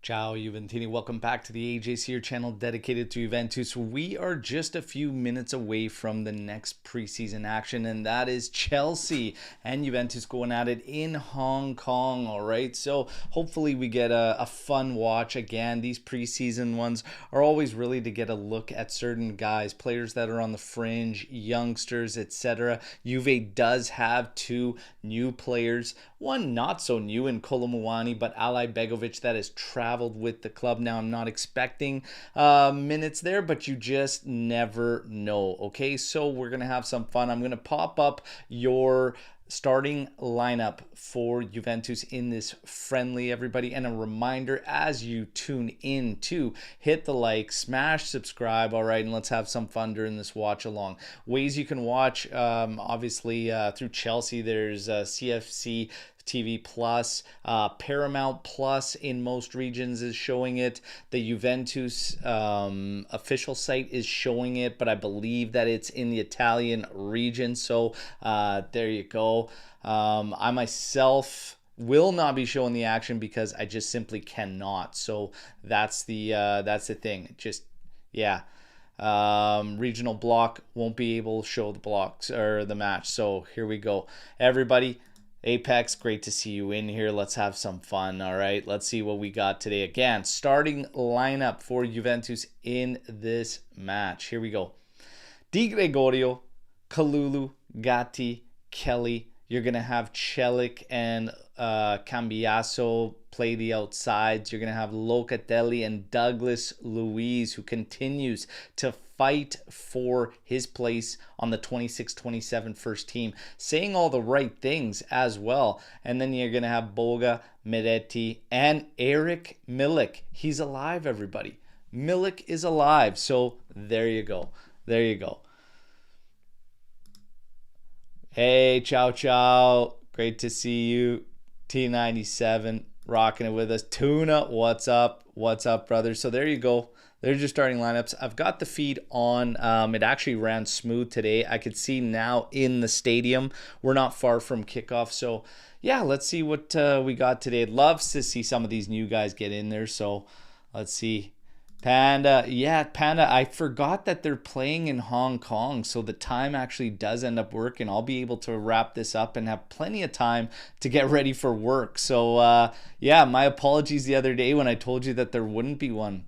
Ciao Juventini, welcome back to the AJC channel dedicated to Juventus. We are just a few minutes away from the next preseason action, and that is Chelsea and Juventus going at it in Hong Kong. All right, so hopefully we get a fun watch. Again, these preseason ones are always really to get a look at certain guys, players that are on the fringe, youngsters, etc. Juve does have two new players, one not so new in Kolomuani, but Alay Begovic that has traveled with the club. Now, I'm not expecting minutes there, but you just never know. Okay, so we're gonna have some fun. I'm gonna pop up your starting lineup for Juventus in this friendly, everybody, and a reminder as you tune in to hit the like, smash subscribe. All right, and let's have some fun during this watch along. Ways you can watch, obviously through Chelsea, there's CFC TV Plus, Paramount Plus in most regions is showing it. The Juventus official site is showing it, but I believe that it's in the Italian region. So there you go. I myself will not be showing the action because I just simply cannot. So that's the thing. Just yeah. Regional block won't be able to show the blocks or the match. So here we go, everybody. Apex, great to see you in here. Let's have some fun. All right, let's see what we got today. Again, starting lineup for Juventus in this match. Here we go. Di Gregorio, Kalulu, Gatti, Kelly. You're going to have Celik and Cambiaso play the outsides. You're going to have Locatelli and Douglas Luiz, who continues to fight for his place on the 26-27 first team, saying all the right things as well. And then you're going to have Boga, Meretti, and Eric Milik. He's alive, everybody. Milik is alive. So there you go. There you go. Hey, ciao, ciao. Great to see you. T97 rocking it with us. Tuna, what's up? What's up, brother? So there you go. There's your starting lineups. I've got the feed on. It actually ran smooth today. I could see now in the stadium. We're not far from kickoff. So, yeah, let's see what we got today. Loves to see some of these new guys get in there. So, let's see. Panda. Yeah, Panda. I forgot that they're playing in Hong Kong. So, the time actually does end up working. I'll be able to wrap this up and have plenty of time to get ready for work. So, yeah, my apologies the other day when I told you that there wouldn't be one.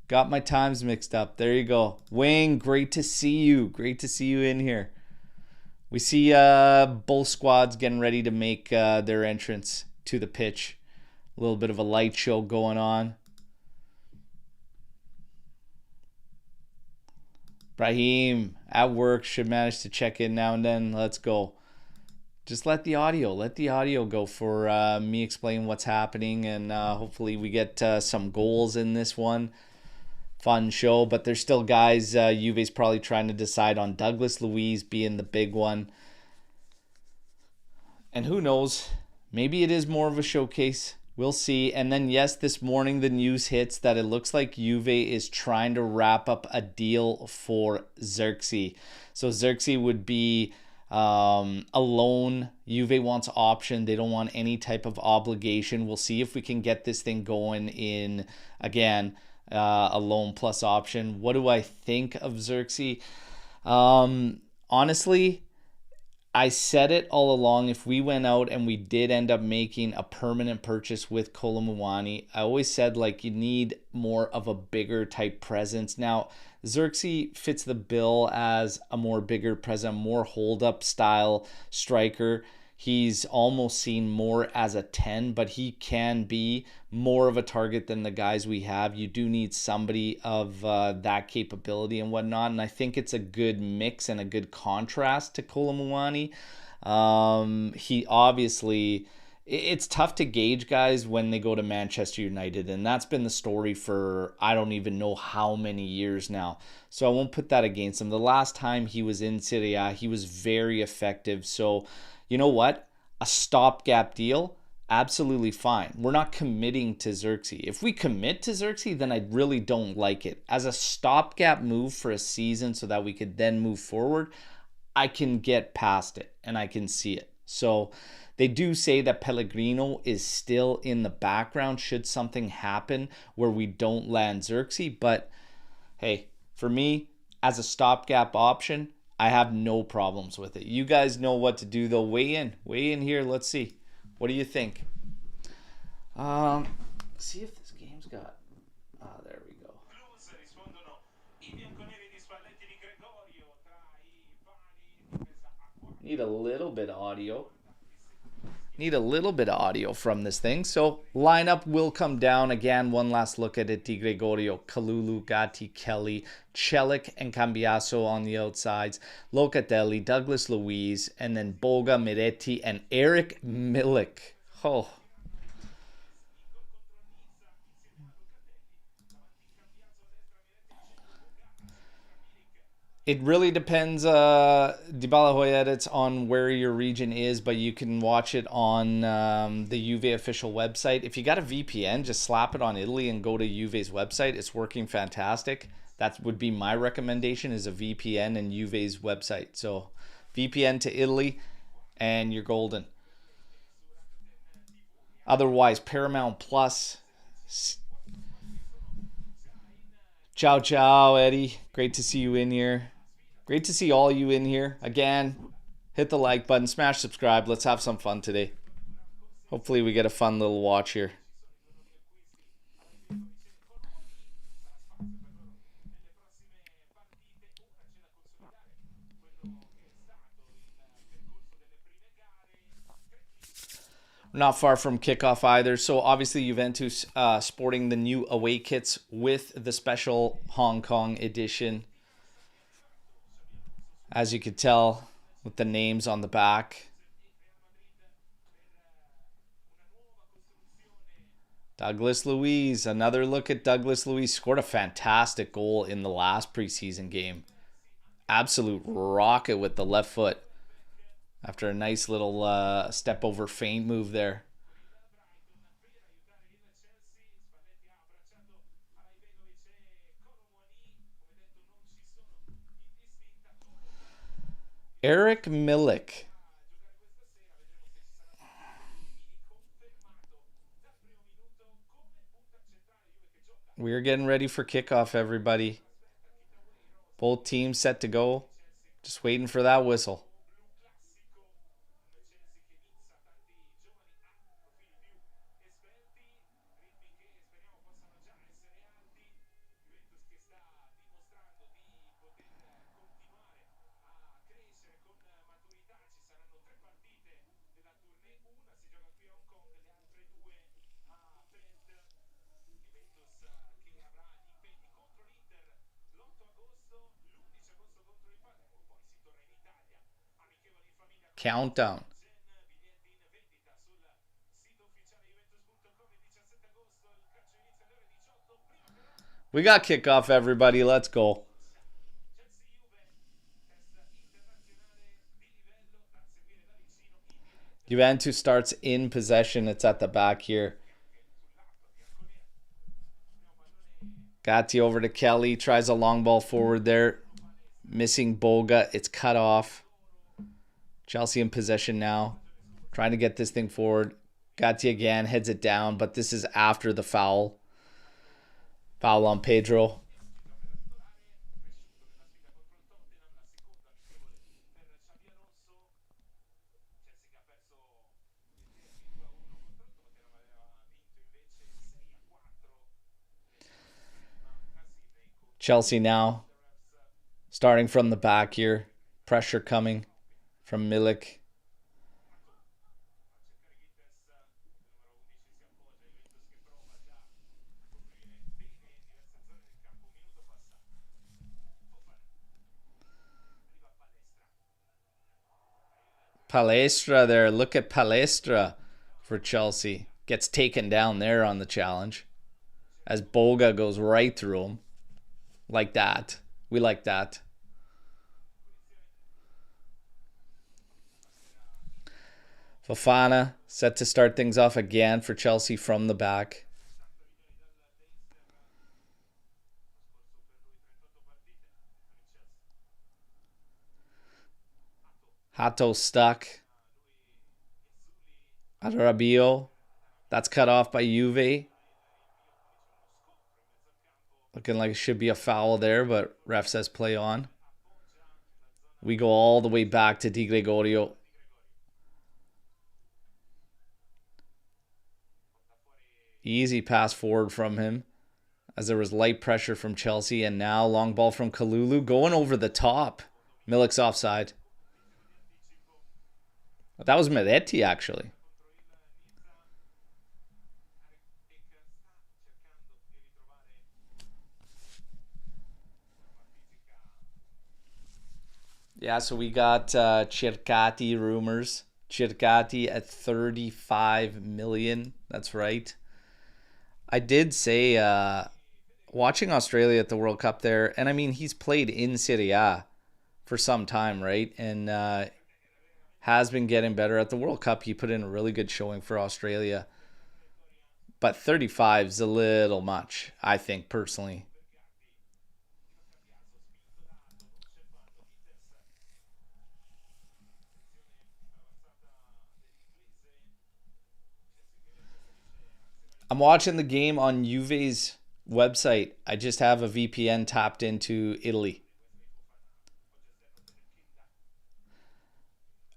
Got my times mixed up. There you go. Wing, great to see you. Great to see you in here. We see both squads getting ready to make their entrance to the pitch. A little bit of a light show going on. Brahim at work, should manage to check in now and then. Let's go. Just let the audio go for me explaining what's happening, and hopefully we get some goals in this one. Fun show, but there's still guys. Juve's probably trying to decide on Douglas Luiz being the big one. And who knows? Maybe it is more of a showcase. We'll see. And then, yes, this morning the news hits that it looks like Juve is trying to wrap up a deal for Xerxes. So Xerxes would be a loan. Juve wants option. They don't want any type of obligation. We'll see if we can get this thing going in, again, a loan plus option. What do I think of Xerxes? Honestly, I said it all along. If we went out and we did end up making a permanent purchase with Kolomuani, I always said like you need more of a bigger type presence. Now, Xerxes fits the bill as a more bigger present, more hold up style striker. He's almost seen more as a 10, but he can be more of a target than the guys we have. You do need somebody of that capability and whatnot, and I think it's a good mix and a good contrast to Kolomuani. He obviously, it's tough to gauge guys when they go to Manchester United, and that's been the story for I don't even know how many years now. So I won't put that against him. The last time he was in Serie A, he was very effective. So you know what? A stopgap deal, absolutely fine. We're not committing to Xerxes. If we commit to Xerxes, then I really don't like it. As a stopgap move for a season so that we could then move forward, I can get past it and I can see it. So they do say that Pellegrino is still in the background should something happen where we don't land Xerxes. But hey, for me, as a stopgap option, I have no problems with it. You guys know what to do though. Weigh in here. Let's see. What do you think? See if this game's got. There we go. Need a little bit of audio. Need a little bit of audio from this thing. So lineup will come down again. One last look at it. Di Gregorio, Kalulu, Gatti, Kelly, Celik, and Cambiaso on the outsides. Locatelli, Douglas Luiz, and then Boga, Miretti, and Eric Milik. Oh. It really depends, Dybala Hoy edits, on where your region is, but you can watch it on the Juve official website. If you got a VPN, just slap it on Italy and go to Juve's website. It's working fantastic. That would be my recommendation, is a VPN and Juve's website. So VPN to Italy and you're golden. Otherwise, Paramount Plus. Ciao, ciao, Eddie. Great to see you in here. Great to see all you in here. Again, hit the like button, smash subscribe. Let's have some fun today. Hopefully we get a fun little watch here. We're not far from kickoff either. So obviously Juventus sporting the new away kits with the special Hong Kong edition. As you could tell with the names on the back. Douglas Luiz, another look at Douglas Luiz. Scored a fantastic goal in the last preseason game. Absolute rocket with the left foot after a nice little step over feint move there. Eric Milik. We're getting ready for kickoff, everybody. Both teams set to go. Just waiting for that whistle. Countdown. We got kickoff, everybody. Let's go. Juventus starts in possession. It's at the back here. Gatti over to Kelly. Tries a long ball forward there. Missing Boga. It's cut off. Chelsea in possession now. Trying to get this thing forward. Gatti again. Heads it down. But this is after the foul. Foul on Pedro. Chelsea now. Starting from the back here. Pressure coming from Milik. Palestra there. Look at Palestra for Chelsea. Gets taken down there on the challenge. As Boga goes right through him. Like that. We like that. Fofana set to start things off again for Chelsea from the back. Hato stuck. Adarabio. That's cut off by Juve. Looking like it should be a foul there, but ref says play on. We go all the way back to Di Gregorio. Easy pass forward from him as there was light pressure from Chelsea. And now long ball from Kalulu going over the top. Milik's offside. That was Meretti, actually. Yeah, so we got Cercati rumors. Cercati at 35 million. That's right. I did say watching Australia at the World Cup there, and I mean, he's played in Serie A for some time, right? And has been getting better. At the World Cup, he put in a really good showing for Australia. But 35 is a little much, I think, personally. I'm watching the game on Juve's website. I just have a VPN tapped into Italy.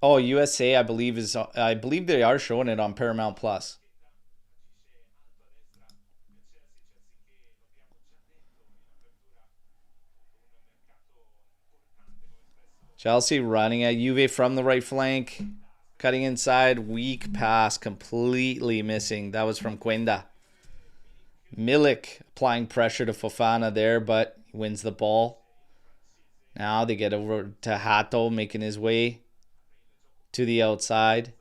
Oh, USA, I believe they are showing it on Paramount Plus. Chelsea running at Juve from the right flank. Cutting inside. Weak pass. Completely missing. That was from Cuenda. Milik applying pressure to Fofana there, but he wins the ball. Now they get over to Hato, making his way to the outside.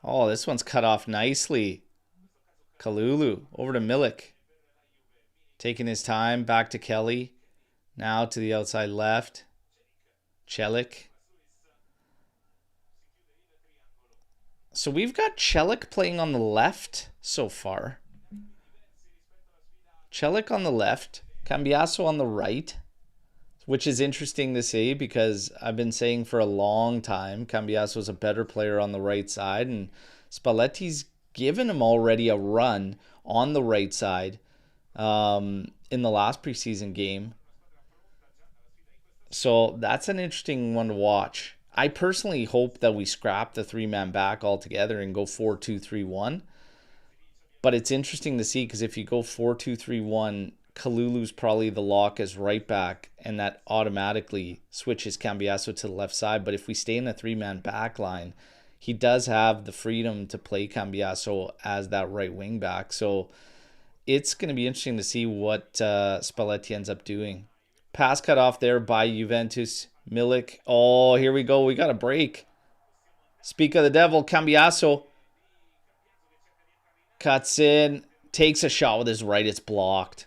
Oh, this one's cut off nicely. Kalulu over to Milik. Taking his time. Back to Kelly. Now to the outside left. Celik. So we've got Celik playing on the left so far. Celik on the left. Cambiaso on the right. Which is interesting to see because I've been saying for a long time Cambiaso's a better player on the right side, and Spalletti's given him already a run on the right side in the last preseason game. So that's an interesting one to watch. I personally hope that we scrap the three-man back altogether and go 4-2-3-1. But it's interesting to see because if you go 4-2-3-1, Kalulu's probably the lock as right back, and that automatically switches Cambiaso to the left side. But if we stay in a three-man back line, he does have the freedom to play Cambiaso as that right wing back. So it's going to be interesting to see what Spalletti ends up doing. Pass cut off there by Juventus. Milik. Oh, here we go. We got a break. Speak of the devil. Cambiaso cuts in. Takes a shot with his right. It's blocked.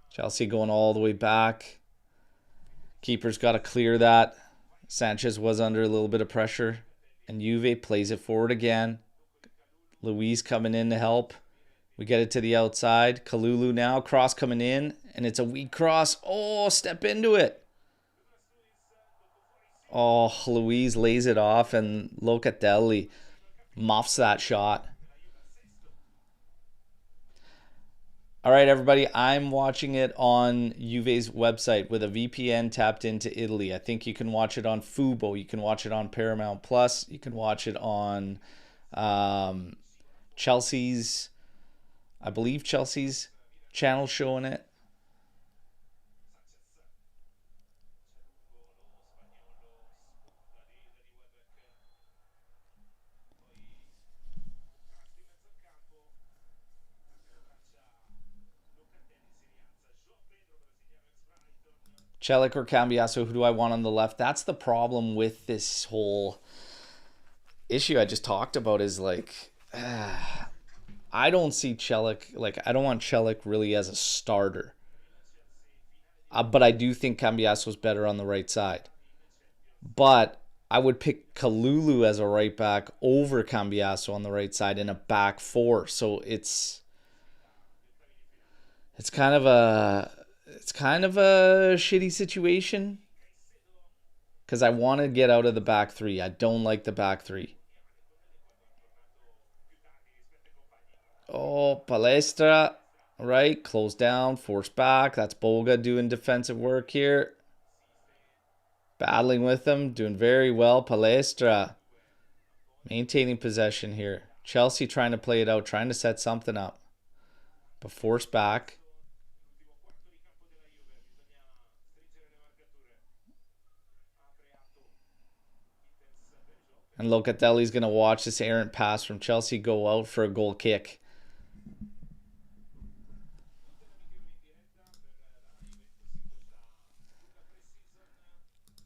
Chelsea going all the way back. Keeper's got to clear that. Sanchez was under a little bit of pressure. And Juve plays it forward again. Luis coming in to help. We get it to the outside. Kalulu now. Cross coming in. And it's a weak cross. Oh, step into it. Oh, Luis lays it off. And Locatelli muffs that shot. All right, everybody, I'm watching it on Juve's website with a VPN tapped into Italy. I think you can watch it on Fubo. You can watch it on Paramount Plus. You can watch it on Chelsea's, I believe Chelsea's channel showing it. Celik or Cambiaso, who do I want on the left? That's the problem with this whole issue I just talked about is like, I don't see Celik, like I don't want Celik really as a starter. But I do think Cambiaso's better on the right side. But I would pick Kalulu as a right back over Cambiaso on the right side in a back four. So it's kind of a shitty situation because I want to get out of the back three. I don't like the back three. Oh, Palestra, right? Close down, force back. That's Boga doing defensive work here. Battling with them, doing very well. Palestra maintaining possession here. Chelsea trying to play it out, trying to set something up. But force back. And Locatelli's going to watch this errant pass from Chelsea go out for a goal kick.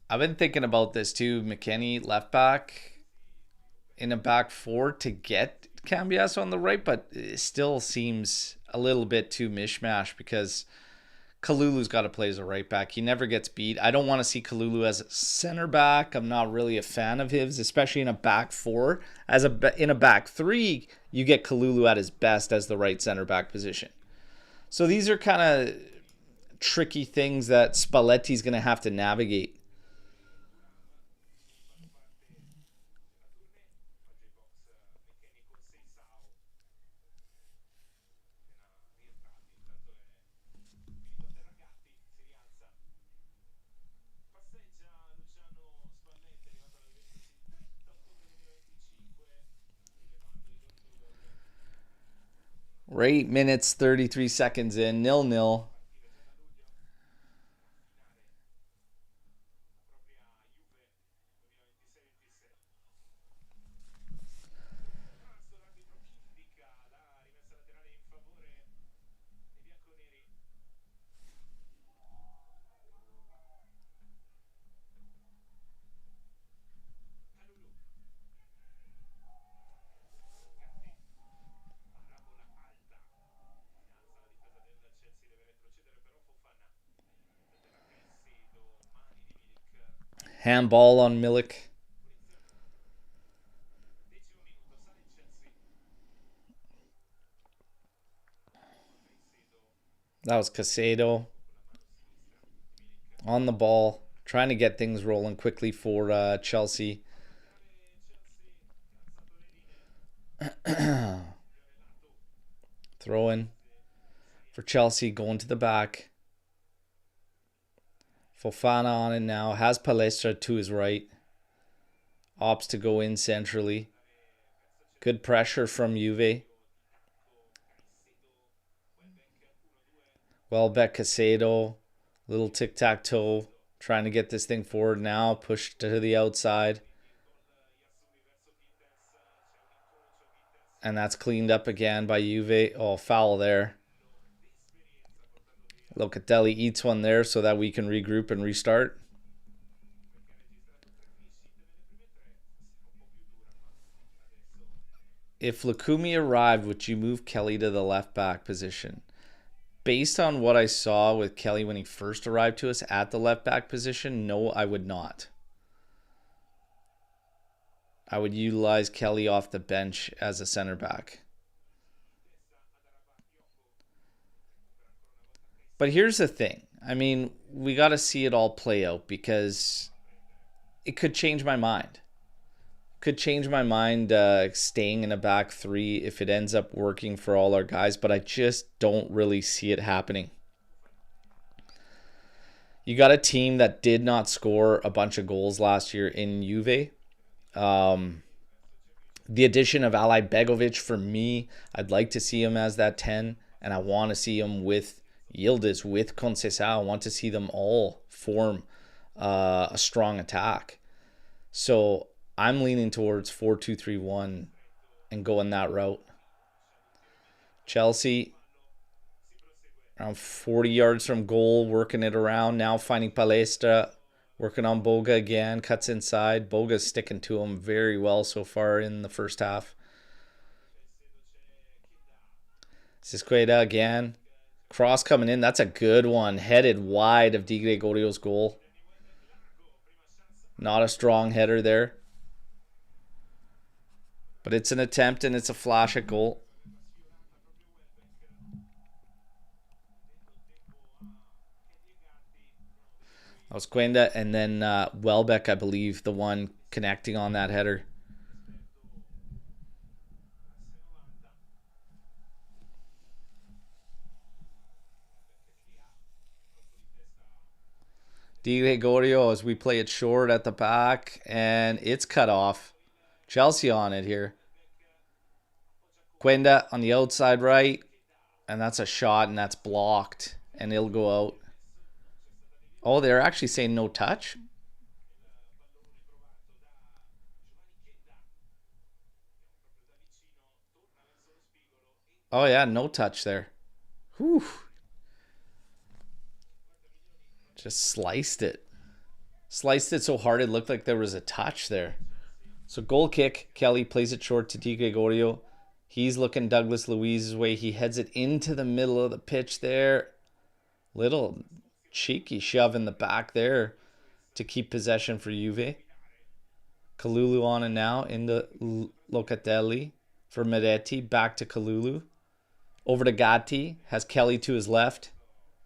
I've been thinking about this too. McKennie, left back in a back four to get Cambiaso on the right, but it still seems a little bit too mishmash because Kalulu's got to play as a right back. He never gets beat. I don't want to see Kalulu as a center back. I'm not really a fan of his, especially in a back four. In a back three, you get Kalulu at his best as the right center back position. So these are kind of tricky things that Spalletti's going to have to navigate. We're 8 minutes, 33 seconds in, 0-0. Handball on Milik. That was Casado on the ball, trying to get things rolling quickly for Chelsea. Throw in for Chelsea, going to the back. Fofana on it now. Has Palestra to his right. Opts to go in centrally. Good pressure from Juve. Welbeck, Casado. Little tic-tac-toe. Trying to get this thing forward now. Pushed to the outside. And that's cleaned up again by Juve. Oh, foul there. Locatelli eats one there so that we can regroup and restart. If Lukumi arrived, would you move Kelly to the left back position? Based on what I saw with Kelly when he first arrived to us at the left back position, no, I would not. I would utilize Kelly off the bench as a center back. But here's the thing. I mean, we got to see it all play out because it could change my mind. Could change my mind staying in a back three if it ends up working for all our guys, but I just don't really see it happening. You got a team that did not score a bunch of goals last year in Juve. The addition of Ali Begovic, for me, I'd like to see him as that 10, and I want to see him with Yildiz, with Conceição. I want to see them all form a strong attack. So I'm leaning towards 4-2-3-1 and going that route. Chelsea, around 40 yards from goal, working it around. Now finding Palestra, working on Boga again. Cuts inside. Boga's sticking to him very well so far in the first half. Sisqueda again. Cross coming in. That's a good one. Headed wide of Di Gregorio's goal. Not a strong header there. But it's an attempt and it's a flash at goal. That was Quenda and then Welbeck, I believe, the one connecting on that header. Di Gregorio as we play it short at the back, and it's cut off. Chelsea on it here. Quenda on the outside right, and that's a shot, and that's blocked, and it'll go out. Oh, they're actually saying no touch? Oh, yeah, no touch there. Whew. Just sliced it. Sliced it so hard it looked like there was a touch there. So goal kick. Kelly plays it short to Di Gregorio. He's looking Douglas Luiz's way. He heads it into the middle of the pitch there. Little cheeky shove in the back there to keep possession for Juve. Kalulu on it now into Locatelli for Meretti. Back to Kalulu. Over to Gatti. Has Kelly to his left.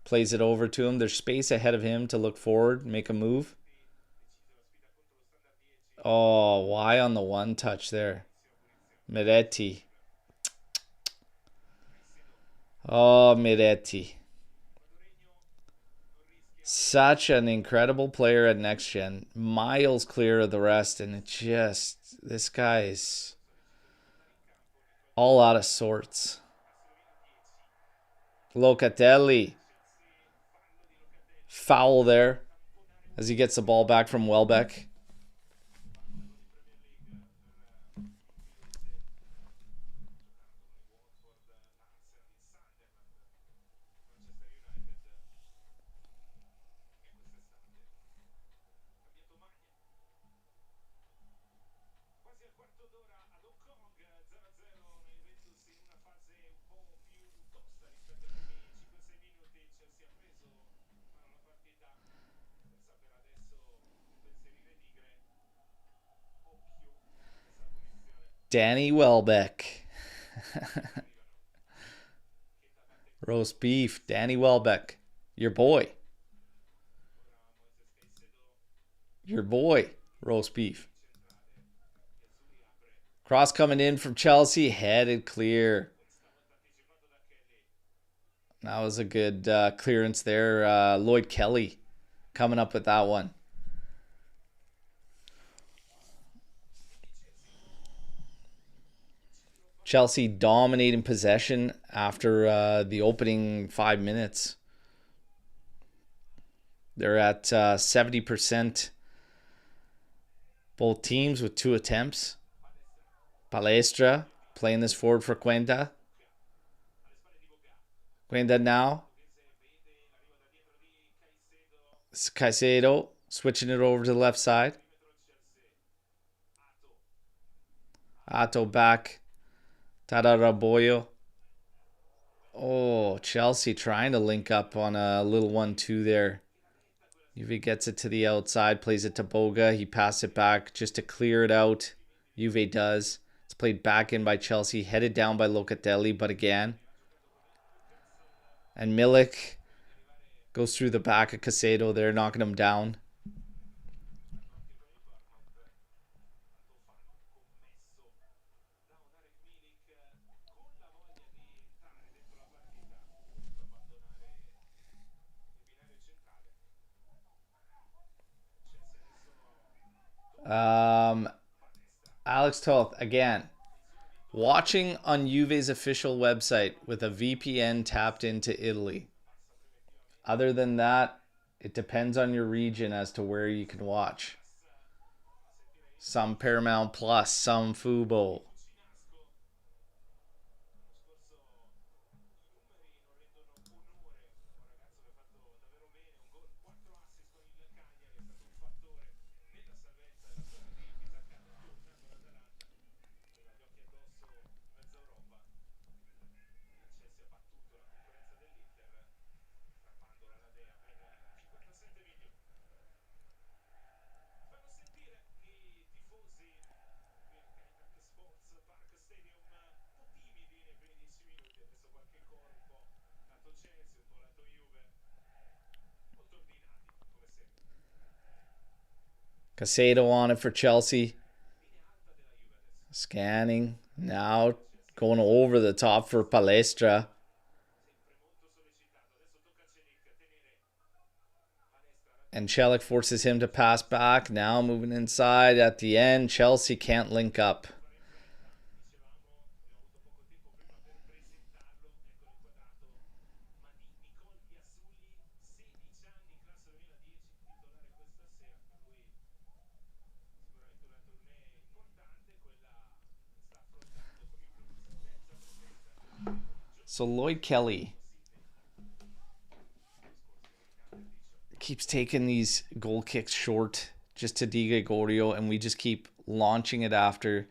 Plays it over to him. There's space ahead of him to look forward, make a move. Oh, why on the one touch there? Meretti. Oh, Meretti. Such an incredible player at Next Gen. Miles clear of the rest, and it just... This guy's all out of sorts. Locatelli. Foul there as he gets the ball back from Welbeck. Danny Welbeck. Roast beef. Danny Welbeck. Your boy. Your boy. Roast beef. Cross coming in from Chelsea. Headed clear. That was a good clearance there. Lloyd Kelly coming up with that one. Chelsea dominating possession after the opening 5 minutes. They're at 70%. Both teams with 2 attempts. Palestra playing this forward for Quenda. Quenda now. Caicedo switching it over to the left side. Atto back. Tadaraboyo. Oh, Chelsea trying to link up on a little 1-2 there. Juve gets it to the outside, plays it to Boga. He passes it back just to clear it out. Juve does. It's played back in by Chelsea, headed down by Locatelli, but again. And Milik goes through the back of Caicedo there, knocking him down. Alex Toth, again, watching on Juve's official website with a VPN tapped into Italy. Other than that, it depends on your region as to where you can watch. Some Paramount Plus, some Fubo. Casado on it for Chelsea. Scanning. Now going over the top for Palestra. And Celik forces him to pass back. Now moving inside at the end. Chelsea can't link up. So Lloyd Kelly keeps taking these goal kicks short just to Di Gregorio, and we just keep launching it after,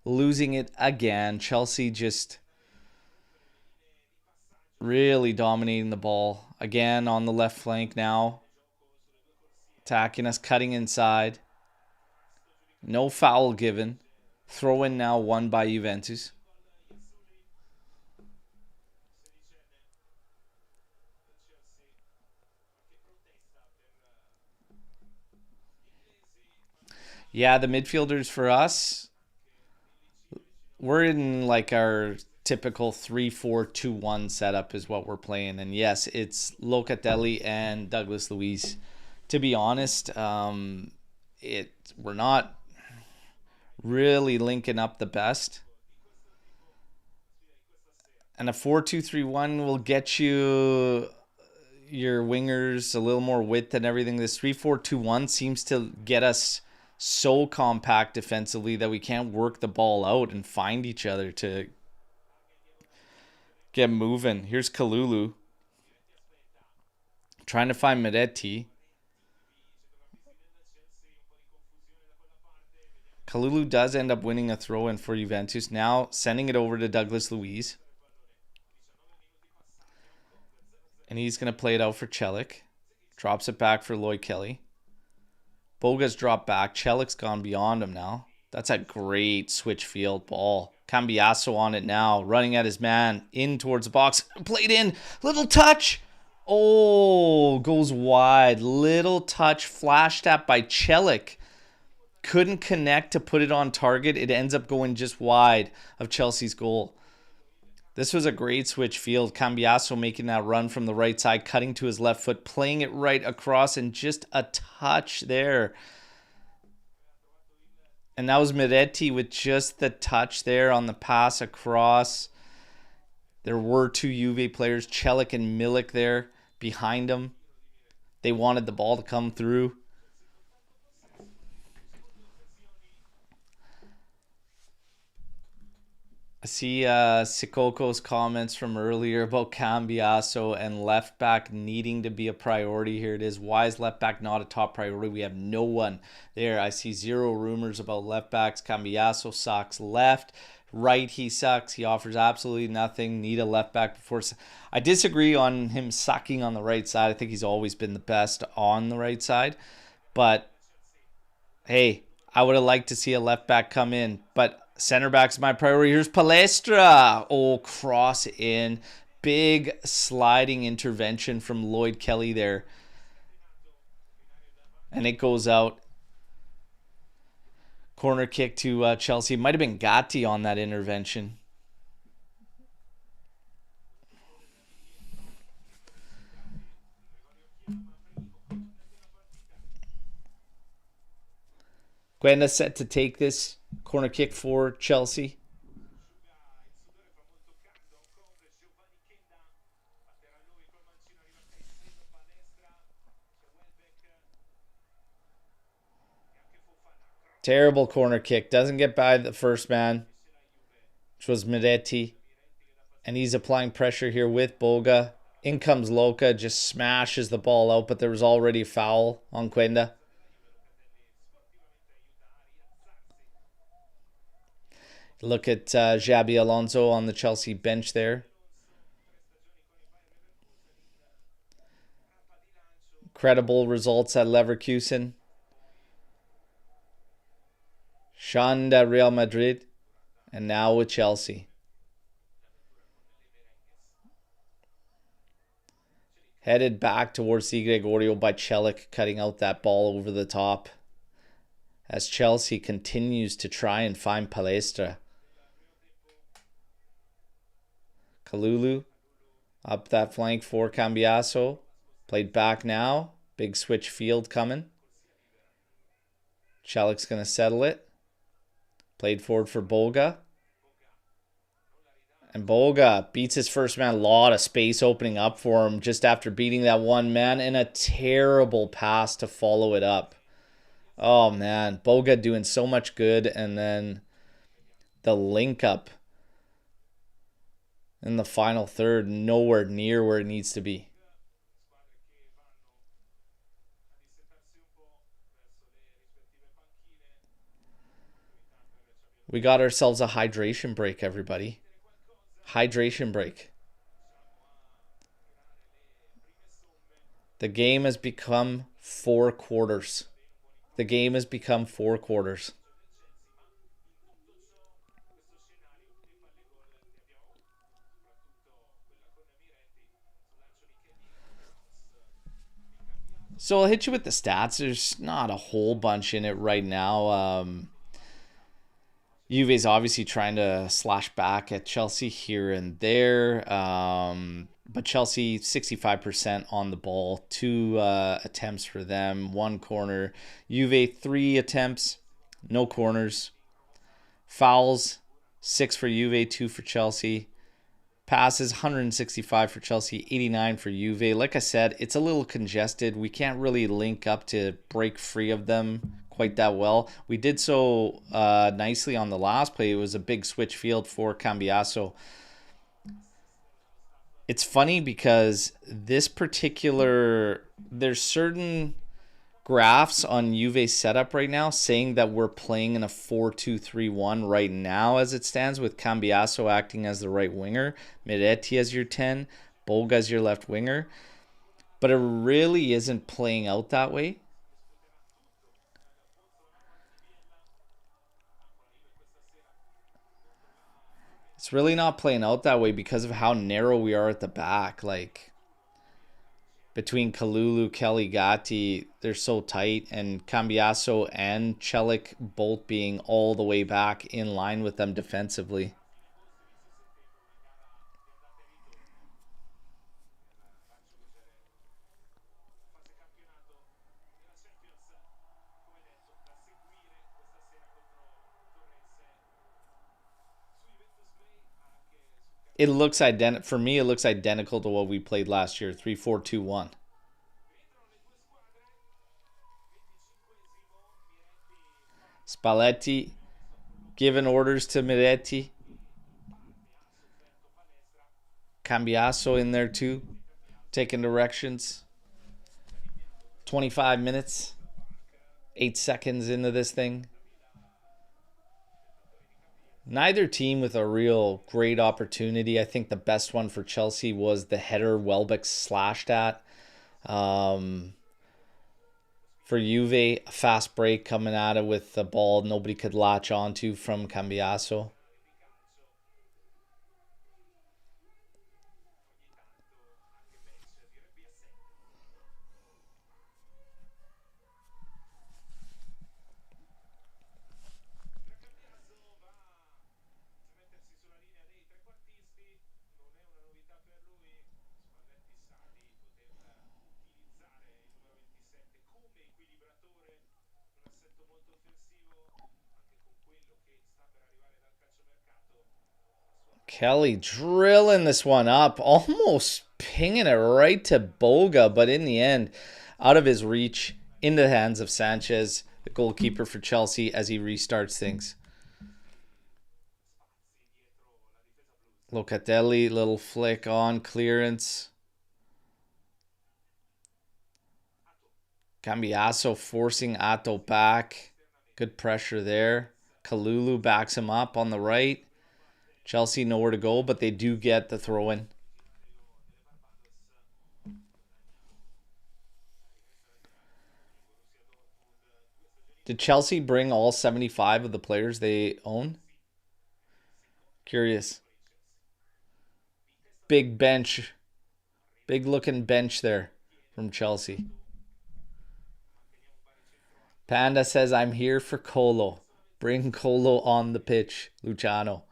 losing it again. Chelsea just really dominating the ball again on the left flank now, attacking us, cutting inside. No foul given. Throw in now won by Juventus. Yeah, the midfielders for us, we're in like our typical 3-4-2-1 setup is what we're playing. And yes, it's Locatelli and Douglas Luiz. To be honest, we're not really linking up the best. And a 4-2-3-1 will get you your wingers a little more width and everything. This 3-4-2-1 seems to get us so compact defensively that we can't work the ball out and find each other to get moving. Here's Kalulu trying to find Medetti. Kalulu does end up winning a throw-in for Juventus. Now sending it over to Douglas Luiz. And he's going to play it out for Celik. Drops it back for Lloyd Kelly. Boga's dropped back. Celik's gone beyond him now. That's a great switch field ball. Cambiasso on it now. Running at his man. In towards the box. Played in. Little touch. Oh, goes wide. Little touch. Flash tap by Celik. Couldn't connect to put it on target. It ends up going just wide of Chelsea's goal. This was a great switch field. Cambiasso making that run from the right side, cutting to his left foot, playing it right across, and just a touch there. And that was Medetti with just the touch there on the pass across. There were two Juve players, Celik and Milik there behind him. They wanted the ball to come through. I see Sikoko's comments from earlier about Cambiasso and left back needing to be a priority. Here it is. Why is left back not a top priority? We have no one there. I see zero rumors about left backs. Cambiasso sucks left. Right, he sucks. He offers absolutely nothing. Need a left back before. I disagree on him sucking on the right side. I think he's always been the best on the right side. But, hey, I would have liked to see a left back come in. But center back's my priority. Here's Palestra. Oh, cross in. Big sliding intervention from Lloyd Kelly there. And it goes out. Corner kick to Chelsea. It might have been Gatti on that intervention. Guenda set to take this corner kick for Chelsea. Terrible corner kick. Doesn't get by the first man, which was Medetti. And he's applying pressure here with Boga. In comes Loca, just smashes the ball out, but there was already a foul on Guenda. Look at Xabi Alonso on the Chelsea bench there. Incredible results at Leverkusen. Shanda Real Madrid. And now with Chelsea. Headed back towards Di Gregorio by Celik, cutting out that ball over the top. as Chelsea continues to try and find Palestra. Kalulu up that flank for Cambiaso. Played back now. Big switch field coming. Celik's going to settle it. Played forward for Bolga. And Bolga beats his first man. A lot of space opening up for him just after beating that one man. And a terrible pass to follow it up. Oh, man. Bolga doing so much good. And then the link up in the final third, nowhere near where it needs to be. We got ourselves a hydration break, everybody. Hydration break. The game has become 4 quarters. The game has become 4 quarters. So I'll hit you with the stats. There's not a whole bunch in it right now. Juve's obviously trying to slash back at Chelsea here and there. But Chelsea, 65% on the ball. 2 attempts for them. 1 corner. Juve, 3 attempts. No corners. Fouls, 6 for Juve, 2 for Chelsea. Passes, 165 for Chelsea, 89 for Juve. Like I said, it's a little congested. We can't really link up to break free of them quite that well. We did so nicely on the last play. It was a big switch field for Cambiaso. It's funny because there's certain graphs on Juve's setup right now saying that we're playing in a 4-2-3-1 right now as it stands, with Cambiaso acting as the right winger, Miretti as your 10, Bolga as your left winger. But it really isn't playing out that way. It's really not playing out that way because of how narrow we are at the back. Like, between Kalulu, Kelly, Gatti, they're so tight, and Cambiaso and Celik both being all the way back in line with them defensively. It looks identical for me. It looks identical to what we played last year, 3-4-2-1. Spalletti giving orders to Miretti. Cambiaso in there too, taking directions. 25 minutes, 8 seconds into this thing. Neither team with a real great opportunity. I think the best one for Chelsea was the header Welbeck slashed at. For Juve, a fast break coming at it with the ball nobody could latch onto from Cambiaso. Kelly drilling this one up, almost pinging it right to Bolga, but in the end, out of his reach, into the hands of Sanchez, the goalkeeper for Chelsea, as he restarts things. Locatelli, little flick on clearance. Cambiaso forcing Atto back. Good pressure there. Kalulu backs him up on the right. Chelsea nowhere to go, but they do get the throw in. Did Chelsea bring all 75 of the players they own? Curious. Big bench. Big looking bench there from Chelsea. Panda says, I'm here for Colo. Bring Colo on the pitch, Luciano.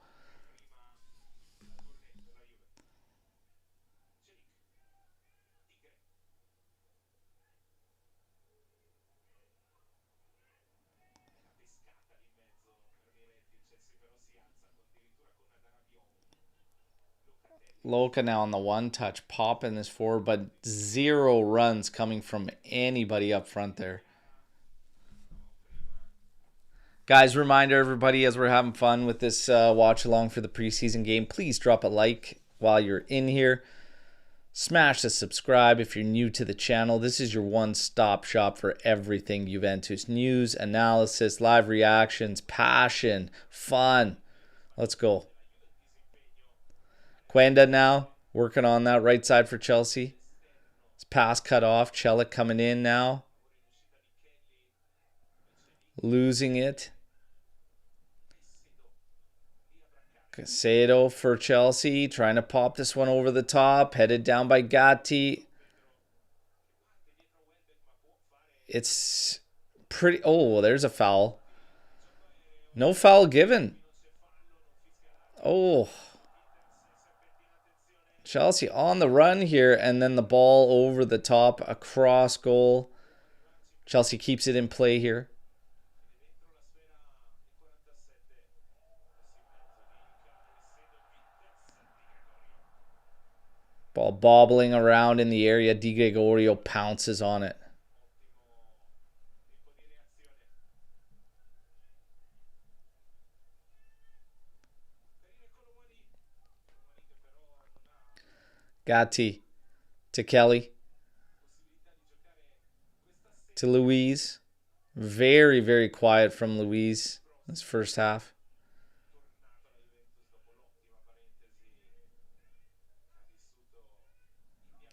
Loca now on the one touch, popping this forward, but 0 runs coming from anybody up front there. Guys, reminder everybody, as we're having fun with this watch along for the preseason game, please drop a like while you're in here. Smash the subscribe if you're new to the channel. This is your one-stop shop for everything Juventus. News, analysis, live reactions, passion, fun. Let's go. Quenda now, working on that right side for Chelsea. His pass cut off. Celik coming in now. Losing it. Casado for Chelsea. Trying to pop this one over the top. Headed down by Gatti. It's pretty... Oh, there's a foul. No foul given. Oh... Chelsea on the run here, and then the ball over the top, a cross goal. Chelsea keeps it in play here. Ball bobbling around in the area. Di Gregorio pounces on it. Gatti to Kelly to Luiz. Very, very quiet from Luiz this first half.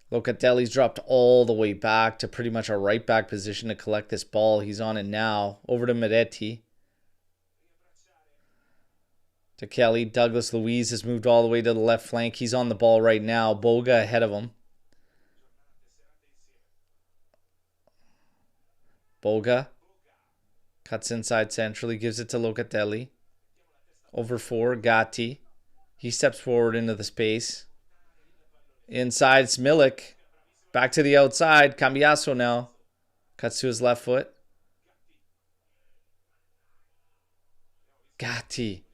Locatelli's dropped all the way back to pretty much a right back position to collect this ball. He's on it now. Over to Meretti. To Kelly. Douglas Luiz has moved all the way to the left flank. He's on the ball right now. Boga ahead of him. Boga cuts inside centrally. Gives it to Locatelli. Over 4. Gatti. He steps forward into the space. Inside, it's Milik. Back to the outside. Cambiaso now. Cuts to his left foot. Gatti.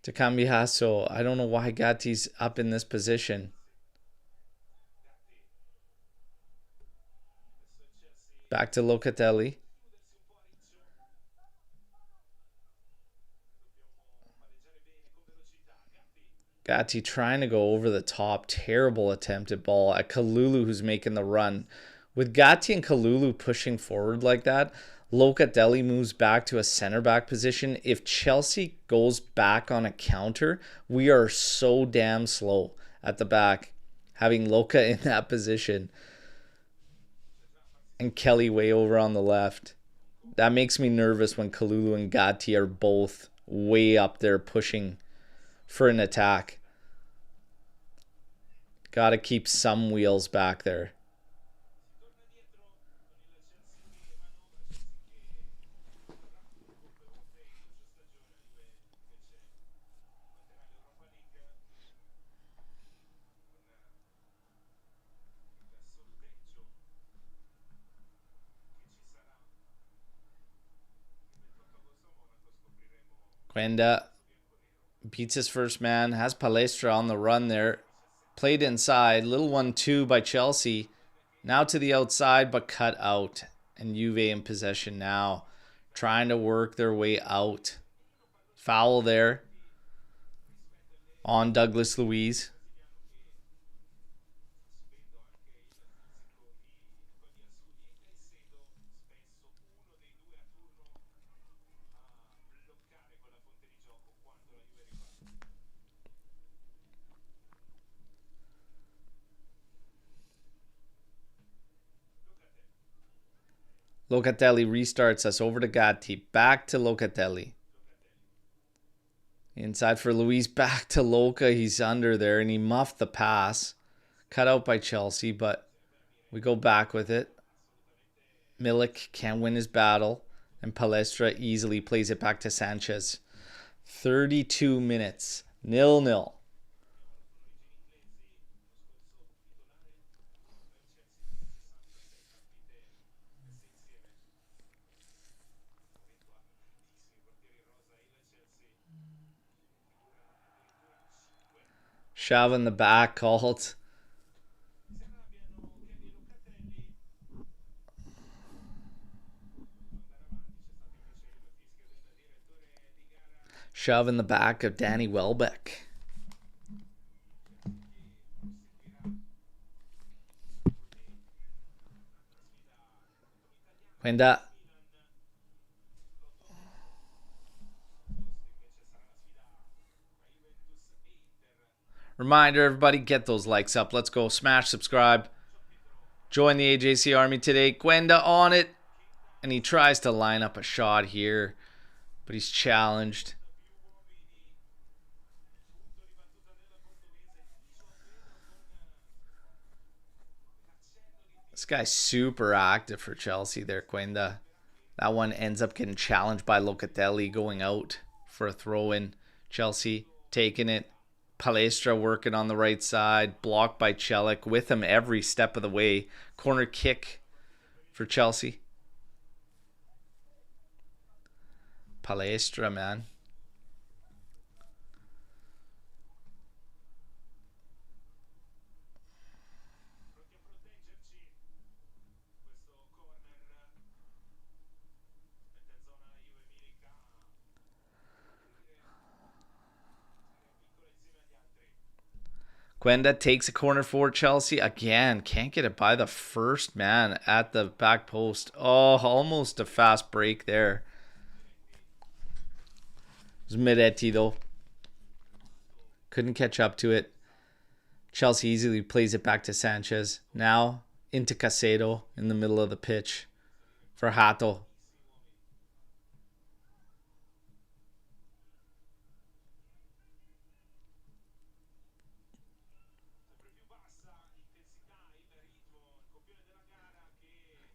To Cambiaso. I don't know why Gatti's up in this position. Back to Locatelli. Gatti trying to go over the top. Terrible attempted ball at Kalulu, who's making the run. With Gatti and Kalulu pushing forward like that, Locatelli moves back to a center back position. If Chelsea goes back on a counter, we are so damn slow at the back, having Loca in that position and Kelly way over on the left. That makes me nervous when Kalulu and Gatti are both way up there pushing for an attack. Got to keep some wheels back there. Quenda beats his first man, has Palestra on the run there. Played inside, little 1-2 by Chelsea. Now to the outside, but cut out. And Juve in possession now, trying to work their way out. Foul there on Douglas Luiz. Locatelli restarts us over to Gatti. Back to Locatelli. Inside for Luiz. Back to Loca. He's under there and he muffed the pass. Cut out by Chelsea, but we go back with it. Milik can win his battle, and Palestra easily plays it back to Sanchez. 32 minutes, 0-0. Shove in the back called. Shove in the back of Danny Welbeck. Quenda. Reminder, everybody, get those likes up. Let's go. Smash subscribe. Join the AJC Army today. Quenda on it. And he tries to line up a shot here, but he's challenged. This guy's super active for Chelsea there, Quenda. That one ends up getting challenged by Locatelli going out for a throw-in. Chelsea taking it. Palestra working on the right side. Blocked by Celik with him every step of the way. Corner kick for Chelsea. Palestra, man. Quenda takes a corner for Chelsea. Again, can't get it by the first man at the back post. Oh, almost a fast break there. It was Miretti, though. Couldn't catch up to it. Chelsea easily plays it back to Sanchez. Now into Caicedo in the middle of the pitch for Hato.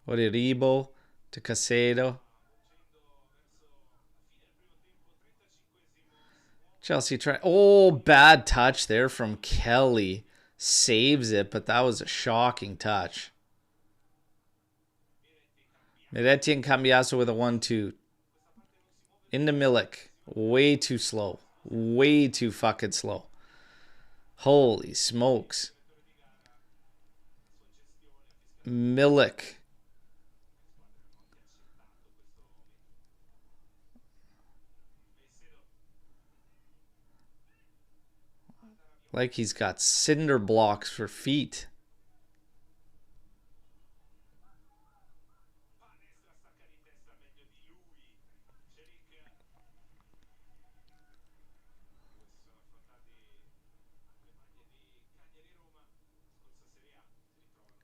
Oriribo to Caicedo. Chelsea try. Oh, bad touch there from Kelly. Saves it, but that was a shocking touch. Miretti and Cambiaso with a 1-2. Into Milik. Way too slow. Way too fucking slow. Holy smokes. Milik. Like he's got cinder blocks for feet.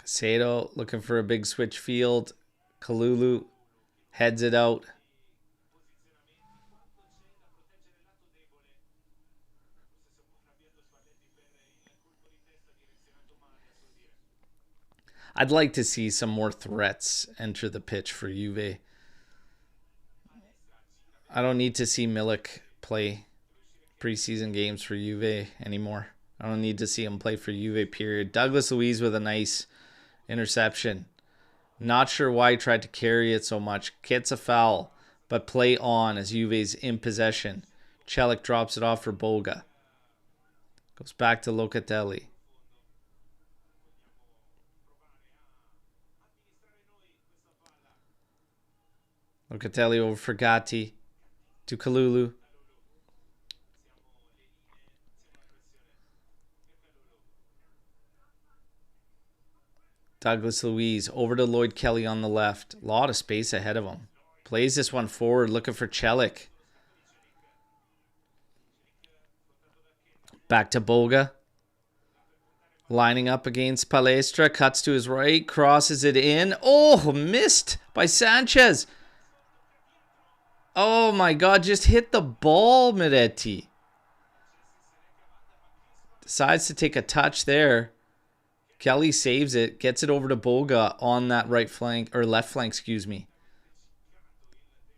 Caicedo looking for a big switch field. Kalulu heads it out. I'd like to see some more threats enter the pitch for Juve. I don't need to see Milik play preseason games for Juve anymore. I don't need to see him play for Juve, period. Douglas Luiz with a nice interception. Not sure why he tried to carry it so much. Gets a foul, but play on as Juve's in possession. Celik drops it off for Boga. Goes back to Locatelli. Locatelli over for Gatti to Kalulu. Douglas Luiz over to Lloyd Kelly on the left. A lot of space ahead of him. Plays this one forward, looking for Celik. Back to Boga. Lining up against Palestra. Cuts to his right. Crosses it in. Oh, missed by Sanchez. Oh my God, just hit the ball, Miretti. Decides to take a touch there. Kelly saves it, gets it over to Boga on that right flank, or left flank, excuse me.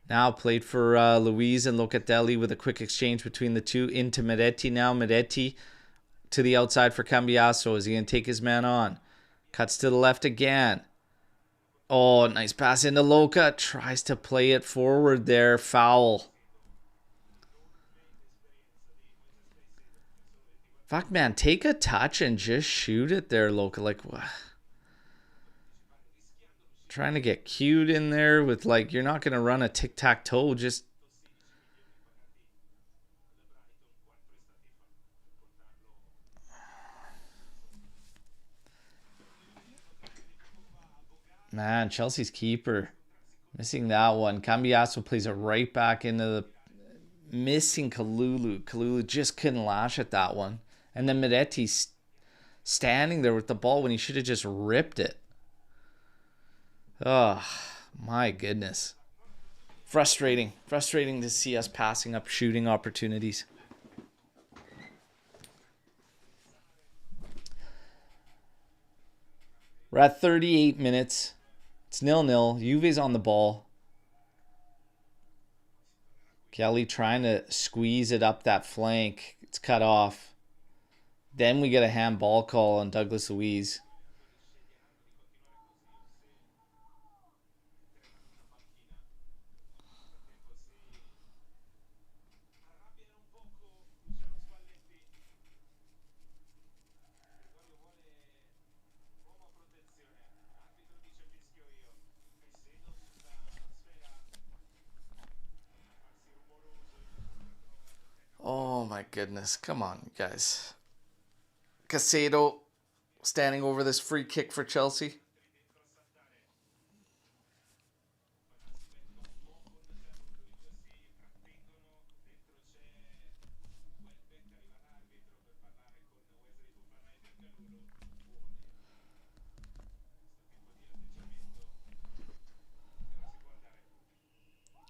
Now played for Luiz and Locatelli with a quick exchange between the two. Into Meretti now. Meretti to the outside for Cambiasso. Is he going to take his man on? Cuts to the left again. Oh, nice pass into Loca. Tries to play it forward there. Foul. Fuck, man. Take a touch and just shoot it there, Loca. Like, what? Trying to get cute in there with, like, you're not going to run a tic-tac-toe. Just... Man, Chelsea's keeper. Missing that one. Cambiasso plays it right back into the... Missing Kalulu. Kalulu just couldn't lash at that one. And then Meretti's standing there with the ball when he should have just ripped it. Oh, my goodness. Frustrating. Frustrating to see us passing up shooting opportunities. We're at 38 minutes. It's 0-0. Juve's on the ball. Kelly trying to squeeze it up that flank. It's cut off. Then we get a handball call on Douglas Luiz. Oh my goodness. Come on, guys. Casado standing over this free kick for Chelsea.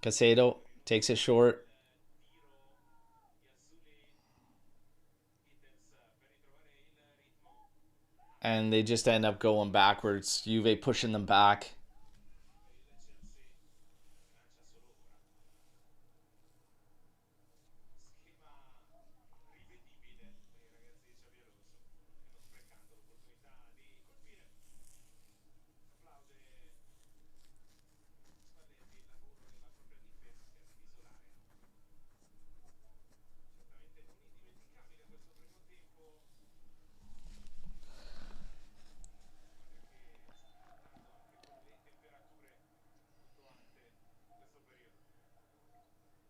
Casado takes it short. And they just end up going backwards. Juve pushing them back.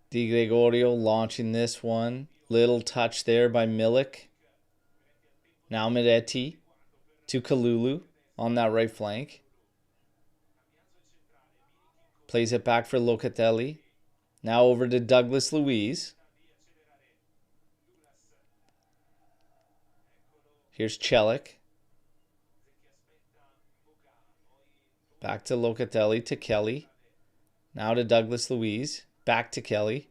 Di Gregorio launching this one. Little touch there by Milik. Now Meretti to Kalulu on that right flank. Plays it back for Locatelli. Now over to Douglas Luiz. Here's Celik. Back to Locatelli to Kelly. Now to Douglas Luiz. Back to Kelly.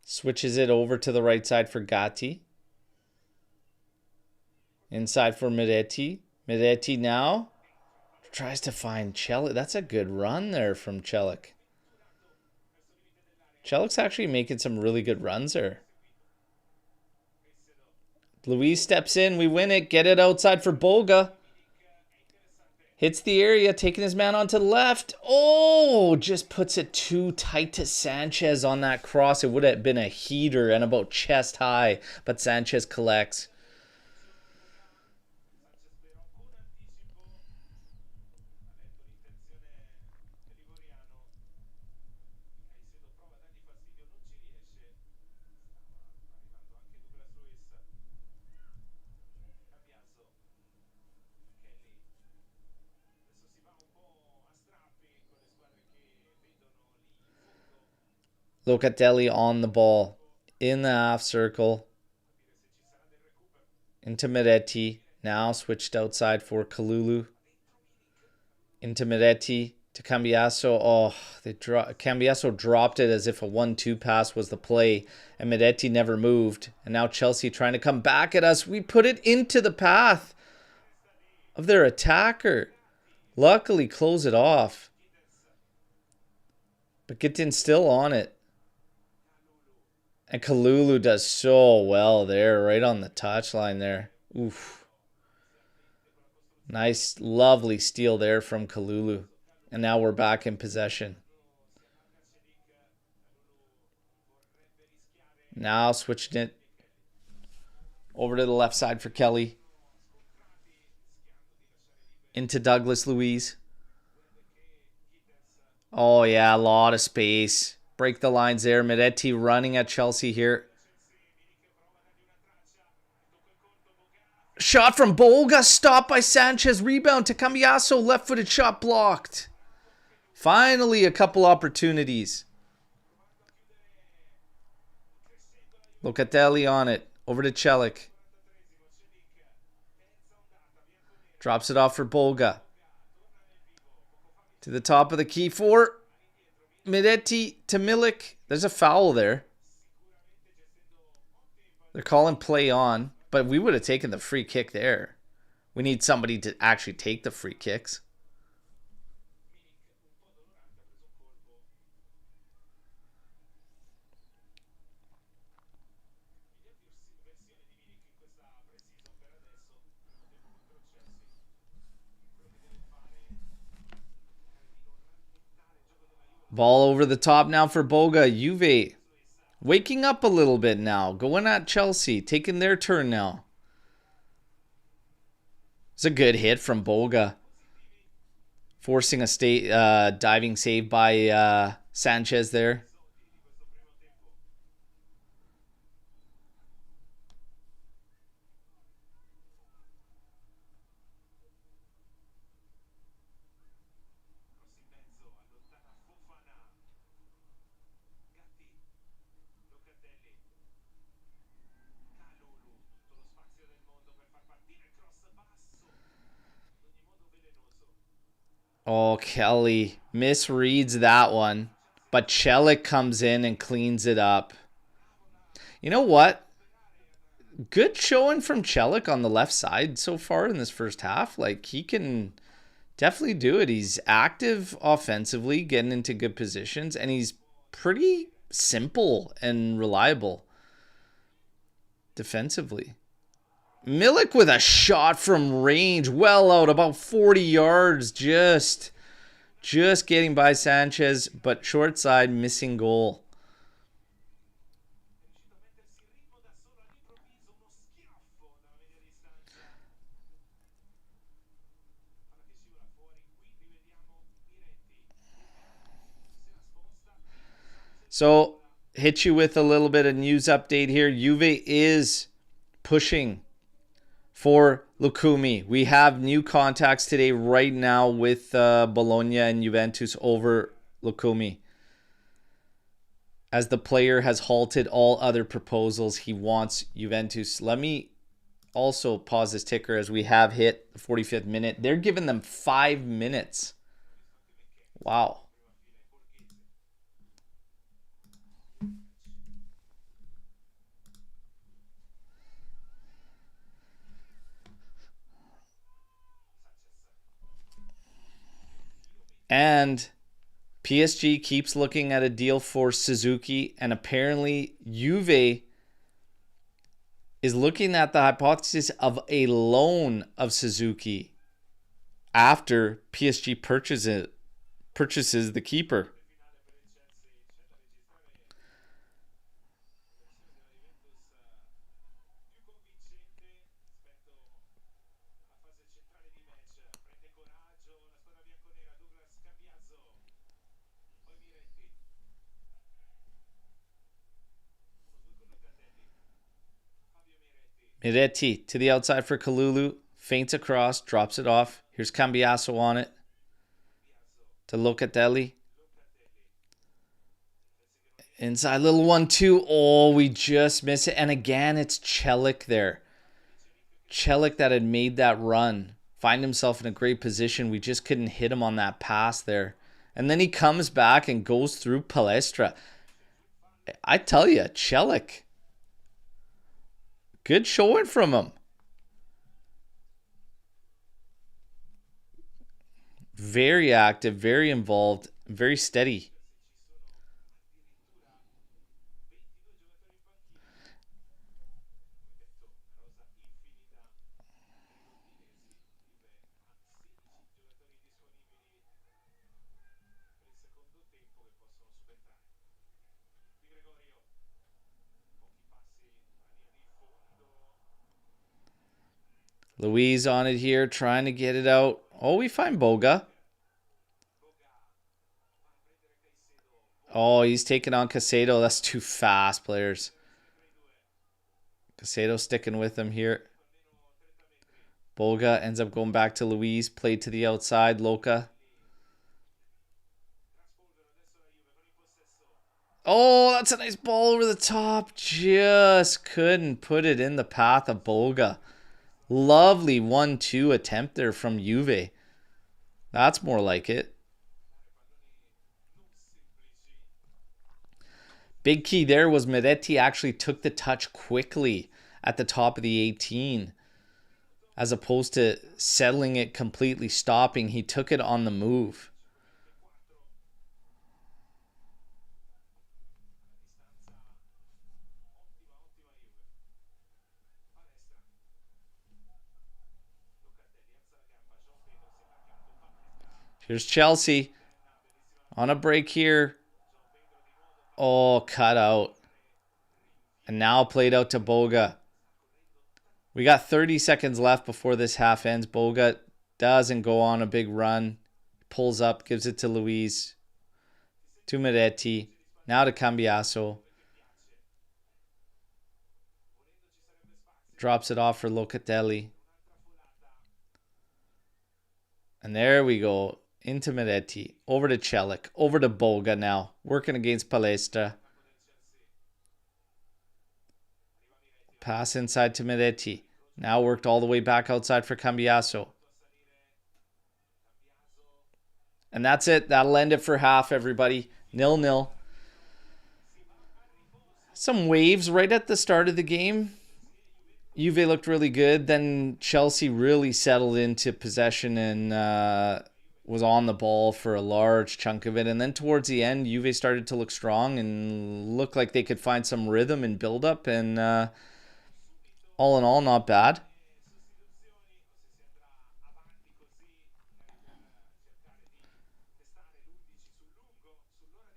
Switches it over to the right side for Gatti. Inside for Meretti. Meretti now tries to find Celik. That's a good run there from Celik. Celik's actually making some really good runs there. Luiz steps in. We win it. Get it outside for Boga. Hits the area, taking his man onto the left. Oh, just puts it too tight to Sanchez on that cross. It would have been a heater and about chest high, but Sanchez collects. Locatelli on the ball in the half circle into Meretti. Now switched outside for Kalulu. Into Meretti. to Cambiaso. Oh, Cambiaso dropped it as if a 1-2 pass was the play, and Miretti never moved. And now Chelsea trying to come back at us. We put it into the path of their attacker. Luckily, close it off. But Gittin's still on it. And Kalulu does so well there, right on the touchline there. Oof. Nice, lovely steal there from Kalulu. And now we're back in possession. Now switching it over to the left side for Kelly. Into Douglas Luiz. Oh, yeah, a lot of space. Break the lines there. Miretti running at Chelsea here. Shot from Bolga. Stopped by Sanchez. Rebound to Cambiaso. Left-footed shot blocked. Finally, a couple opportunities. Locatelli on it. Over to Celik. Drops it off for Bolga. To the top of the key for Miretti to Milik. There's a foul there. They're calling play on, but we would have taken the free kick there. We need somebody to actually take the free kicks. Ball over the top now for Boga. Juve waking up a little bit now. Going at Chelsea. Taking their turn now. It's a good hit from Boga. Forcing a diving save by Sanchez there. Oh, Kelly misreads that one. But Celik comes in and cleans it up. You know what? Good showing from Celik on the left side so far in this first half. Like, he can definitely do it. He's active offensively, getting into good positions. And he's pretty simple and reliable defensively. Milik with a shot from range, well out, about 40 yards, just getting by Sanchez, but short side, missing goal. So, hit you with a little bit of news update here. Juve is pushing for Lukumi. We have new contacts today right now with Bologna and Juventus over Lukumi. As the player has halted all other proposals, he wants Juventus. Let me also pause this ticker as we have hit the 45th minute. They're giving them 5 minutes. Wow. And PSG keeps looking at a deal for Suzuki, and apparently Juve is looking at the hypothesis of a loan of Suzuki after PSG purchases the keeper. Miretti to the outside for Kalulu. Feints across, drops it off. Here's Cambiaso on it. To Locatelli. Inside, little 1-2. Oh, we just miss it. And again, it's Celik there. Celik that had made that run. Find himself in a great position. We just couldn't hit him on that pass there. And then he comes back and goes through Palestra. I tell you, Celik. Good showing from him. Very active, very involved, very steady. Luis on it here, trying to get it out. Oh, we find Boga. Oh, he's taking on Casado. That's too fast, players. Casado sticking with him here. Boga ends up going back to Luis. Played to the outside. Loca. Oh, that's a nice ball over the top. Just couldn't put it in the path of Boga. Lovely 1-2 attempt there from Juve. That's more like it. Big key there was Meretti actually took the touch quickly at the top of the 18. As opposed to settling it completely, stopping. He took it on the move. Here's Chelsea on a break here. Oh, cut out. And now played out to Boga. We got 30 seconds left before this half ends. Boga doesn't go on a big run. Pulls up, gives it to Luis. To Meretti. Now to Cambiaso. Drops it off for Locatelli. And there we go. Into Meretti. Over to Celik. Over to Boga now. Working against Palestra. Pass inside to Meretti. Now worked all the way back outside for Cambiaso. And that's it. That'll end it for half, everybody. 0-0. Some waves right at the start of the game. Juve looked really good. Then Chelsea really settled into possession and was on the ball for a large chunk of it. And then towards the end, Juve started to look strong and looked like they could find some rhythm and build-up. And all in all, not bad.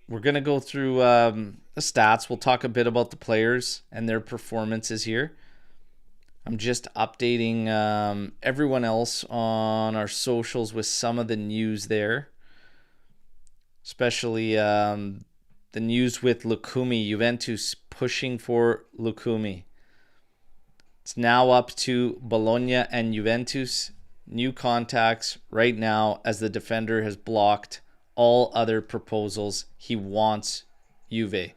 We're going to go through the stats. We'll talk a bit about the players and their performances here. I'm just updating everyone else on our socials with some of the news there. Especially the news with Lucumi. Juventus pushing for Lucumi. It's now up to Bologna and Juventus. New contacts right now as the defender has blocked all other proposals. He wants Juve.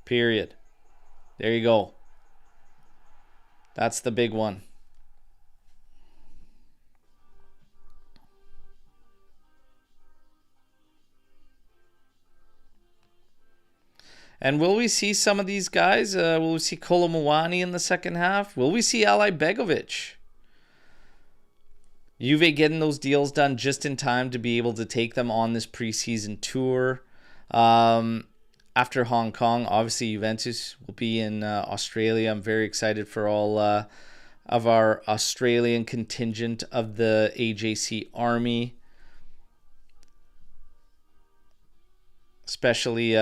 Period. There you go. That's the big one. And will we see some of these guys? Will we see Kolomouani in the second half? Will we see Ali Begovic? Juve getting those deals done just in time to be able to take them on this preseason tour. After Hong Kong, obviously Juventus will be in Australia. I'm very excited for all of our Australian contingent of the AJC Army. Especially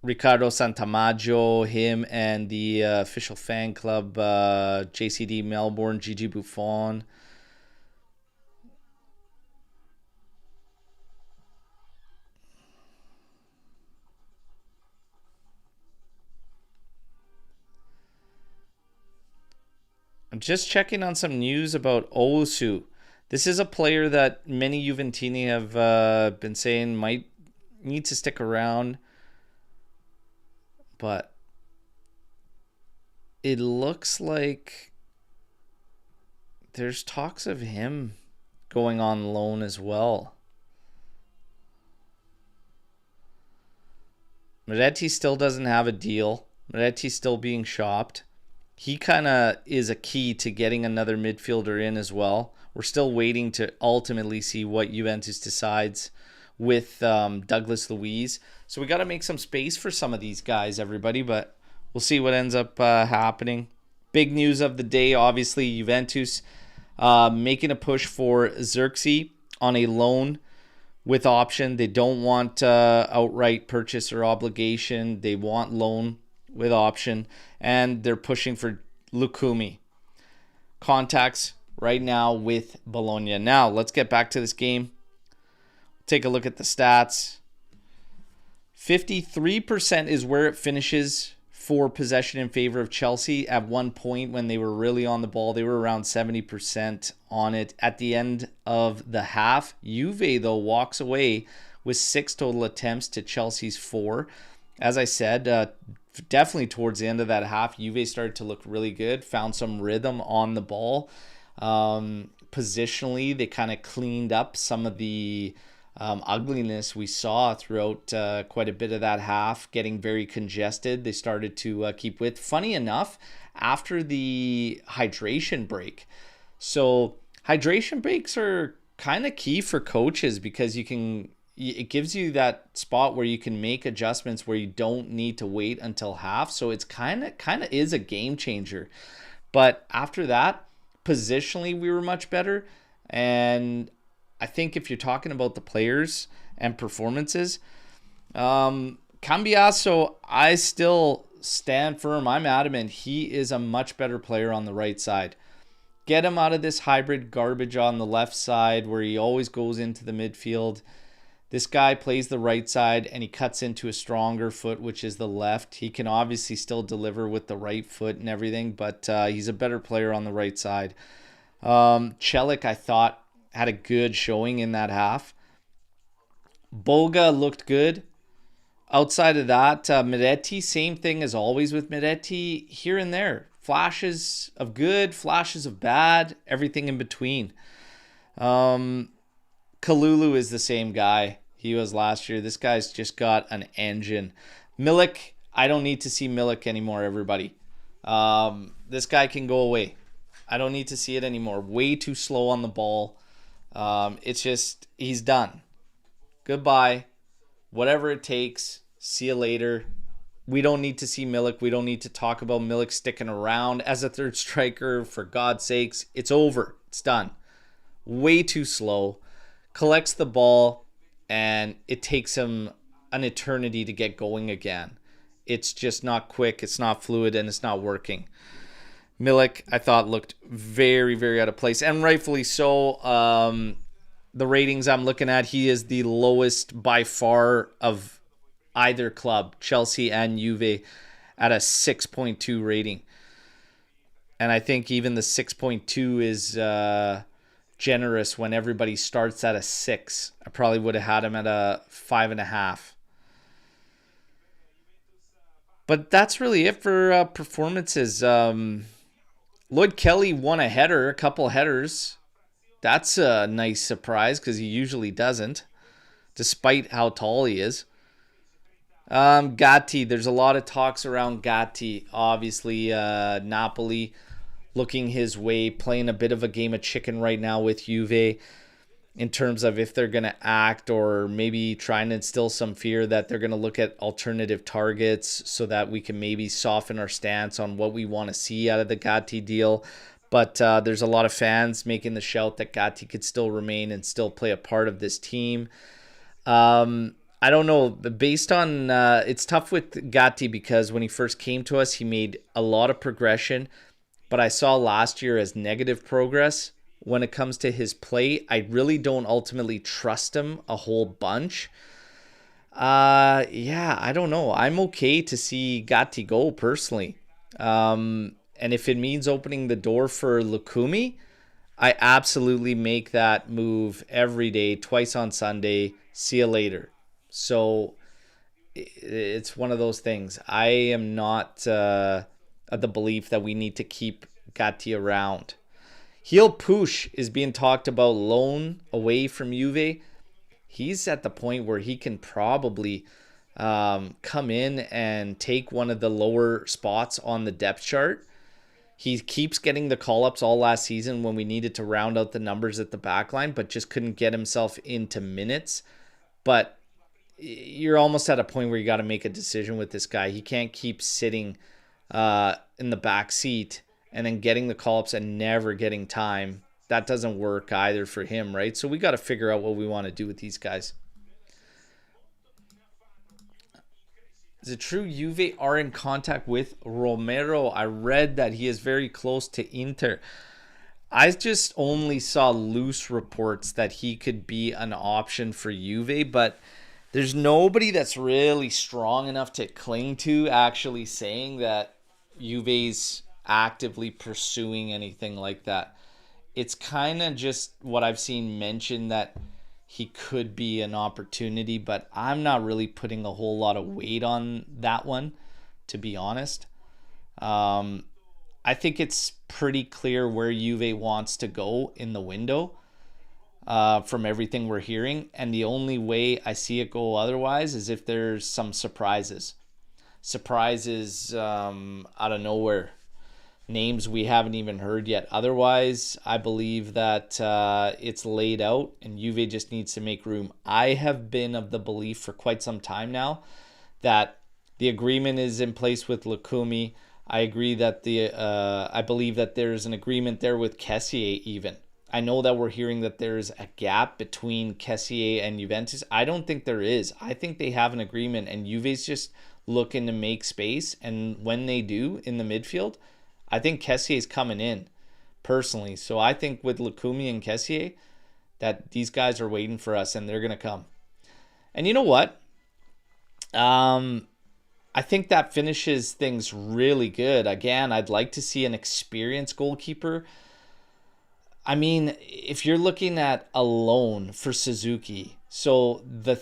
Ricardo Santamaggio, him and the official fan club, JCD Melbourne, Gigi Buffon. I'm just checking on some news about Owusu. This is a player that many Juventini have been saying might need to stick around. But it looks like there's talks of him going on loan as well. Miretti still doesn't have a deal. Miretti's still being shopped. He kind of is a key to getting another midfielder in as well. We're still waiting to ultimately see what Juventus decides with Douglas Luiz. So we got to make some space for some of these guys, everybody, but we'll see what ends up happening. Big news of the day, obviously, Juventus making a push for Xerxes on a loan with option. They don't want outright purchase or obligation. They want loan with option, and they're pushing for Lukumi. Contacts right now with Bologna. Now, let's get back to this game. Take a look at the stats. 53% is where it finishes for possession in favor of Chelsea. At one point when they were really on the ball, they were around 70% on it. At the end of the half, Juve, though, walks away with 6 total attempts to Chelsea's 4. As I said, definitely towards the end of that half, Juve started to look really good, found some rhythm on the ball. Positionally, they kind of cleaned up some of the ugliness we saw throughout quite a bit of that half, getting very congested. They started to keep with. Funny enough, after the hydration break. So hydration breaks are kind of key for coaches because it gives you that spot where you can make adjustments where you don't need to wait until half. So it's kind of is a game changer. But after that, positionally, we were much better. And I think if you're talking about the players and performances, Cambiaso, I still stand firm. I'm adamant. He is a much better player on the right side. Get him out of this hybrid garbage on the left side where he always goes into the midfield. This guy plays the right side and he cuts into a stronger foot, which is the left. He can obviously still deliver with the right foot and everything, but he's a better player on the right side. Celik, I thought, had a good showing in that half. Boga looked good. Outside of that, Miretti, same thing as always with Miretti, here and there. Flashes of good, flashes of bad, everything in between. Kalulu is the same guy he was last year. This guy's just got an engine. Milik, I don't need to see Milik anymore, everybody. This guy can go away. I don't need to see it anymore. Way too slow on the ball. It's just, he's done. Goodbye. Whatever it takes. See you later. We don't need to see Milik. We don't need to talk about Milik sticking around as a third striker. For God's sakes, it's over. It's done. Way too slow. Collects the ball, and it takes him an eternity to get going again. It's just not quick. It's not fluid, and it's not working. Milik, I thought, looked very, very out of place, and rightfully so. The ratings I'm looking at, he is the lowest by far of either club, Chelsea and Juve, at a 6.2 rating. And I think even the 6.2 is generous when everybody starts at a 6. I probably would have had him at a 5.5. But that's really it for performances. Lloyd Kelly won a header, a couple headers. That's a nice surprise because he usually doesn't, despite how tall he is. Gatti, there's a lot of talks around Gatti. Obviously, Napoli looking his way, playing a bit of a game of chicken right now with Juve in terms of if they're going to act or maybe trying to instill some fear that they're going to look at alternative targets so that we can maybe soften our stance on what we want to see out of the Gatti deal. But there's a lot of fans making the shout that Gatti could still remain and still play a part of this team. I don't know. Based on it's tough with Gatti because when he first came to us, he made a lot of progression. But I saw last year as negative progress when it comes to his play. I really don't ultimately trust him a whole bunch. Yeah, I don't know. I'm okay to see Gatti go personally. And if it means opening the door for Lukumi, I absolutely make that move every day, twice on Sunday. See you later. So it's one of those things. I am not of the belief that we need to keep Gatti around. Heel Push is being talked about loan away from Juve. He's at the point where he can probably come in and take one of the lower spots on the depth chart. He keeps getting the call-ups all last season when we needed to round out the numbers at the back line, but just couldn't get himself into minutes. But you're almost at a point where you got to make a decision with this guy. He can't keep sitting in the back seat and then getting the call-ups and never getting time. That doesn't work either for him, right? So we got to figure out what we want to do with these guys. Is it true Juve are in contact with Romero? I read that he is very close to Inter. I just only saw loose reports that he could be an option for Juve, but there's nobody that's really strong enough to cling to actually saying that Juve's actively pursuing anything like that. It's kind of just what I've seen mentioned that he could be an opportunity, but I'm not really putting a whole lot of weight on that one, to be honest. I think it's pretty clear where Juve wants to go in the window from everything we're hearing, and the only way I see it go otherwise is if there's some surprises out of nowhere, names we haven't even heard yet. Otherwise, I believe that it's laid out and Juve just needs to make room. I have been of the belief for quite some time now that the agreement is in place with Lukumi. I agree that I believe that there's an agreement there with Kessié even. I know that we're hearing that there's a gap between Kessié and Juventus. I don't think there is. I think they have an agreement and Juve's just looking to make space, and when they do in the midfield, I think Kessié is coming in, personally. So I think with Lukumi and Kessié, that these guys are waiting for us and they're going to come. And you know what? I think that finishes things really good. Again, I'd like to see an experienced goalkeeper. I mean, if you're looking at a loan for Suzuki, so the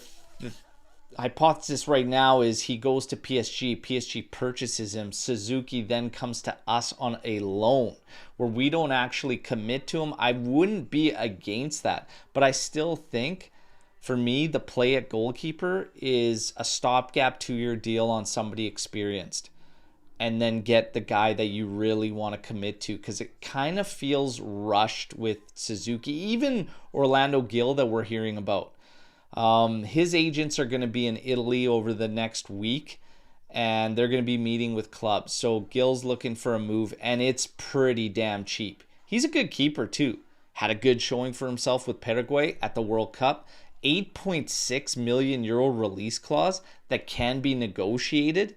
hypothesis right now is he goes to PSG purchases him, Suzuki then comes to us on a loan where we don't actually commit to him. I wouldn't be against that, but I still think for me the play at goalkeeper is a stopgap 2-year deal on somebody experienced and then get the guy that you really want to commit to, because it kind of feels rushed with Suzuki. Even Orlando Gil that we're hearing about. His agents are going to be in Italy over the next week, and they're going to be meeting with clubs. So Gil's looking for a move, and it's pretty damn cheap. He's a good keeper too. Had a good showing for himself with Paraguay at the World Cup. 8.6 million euro release clause that can be negotiated.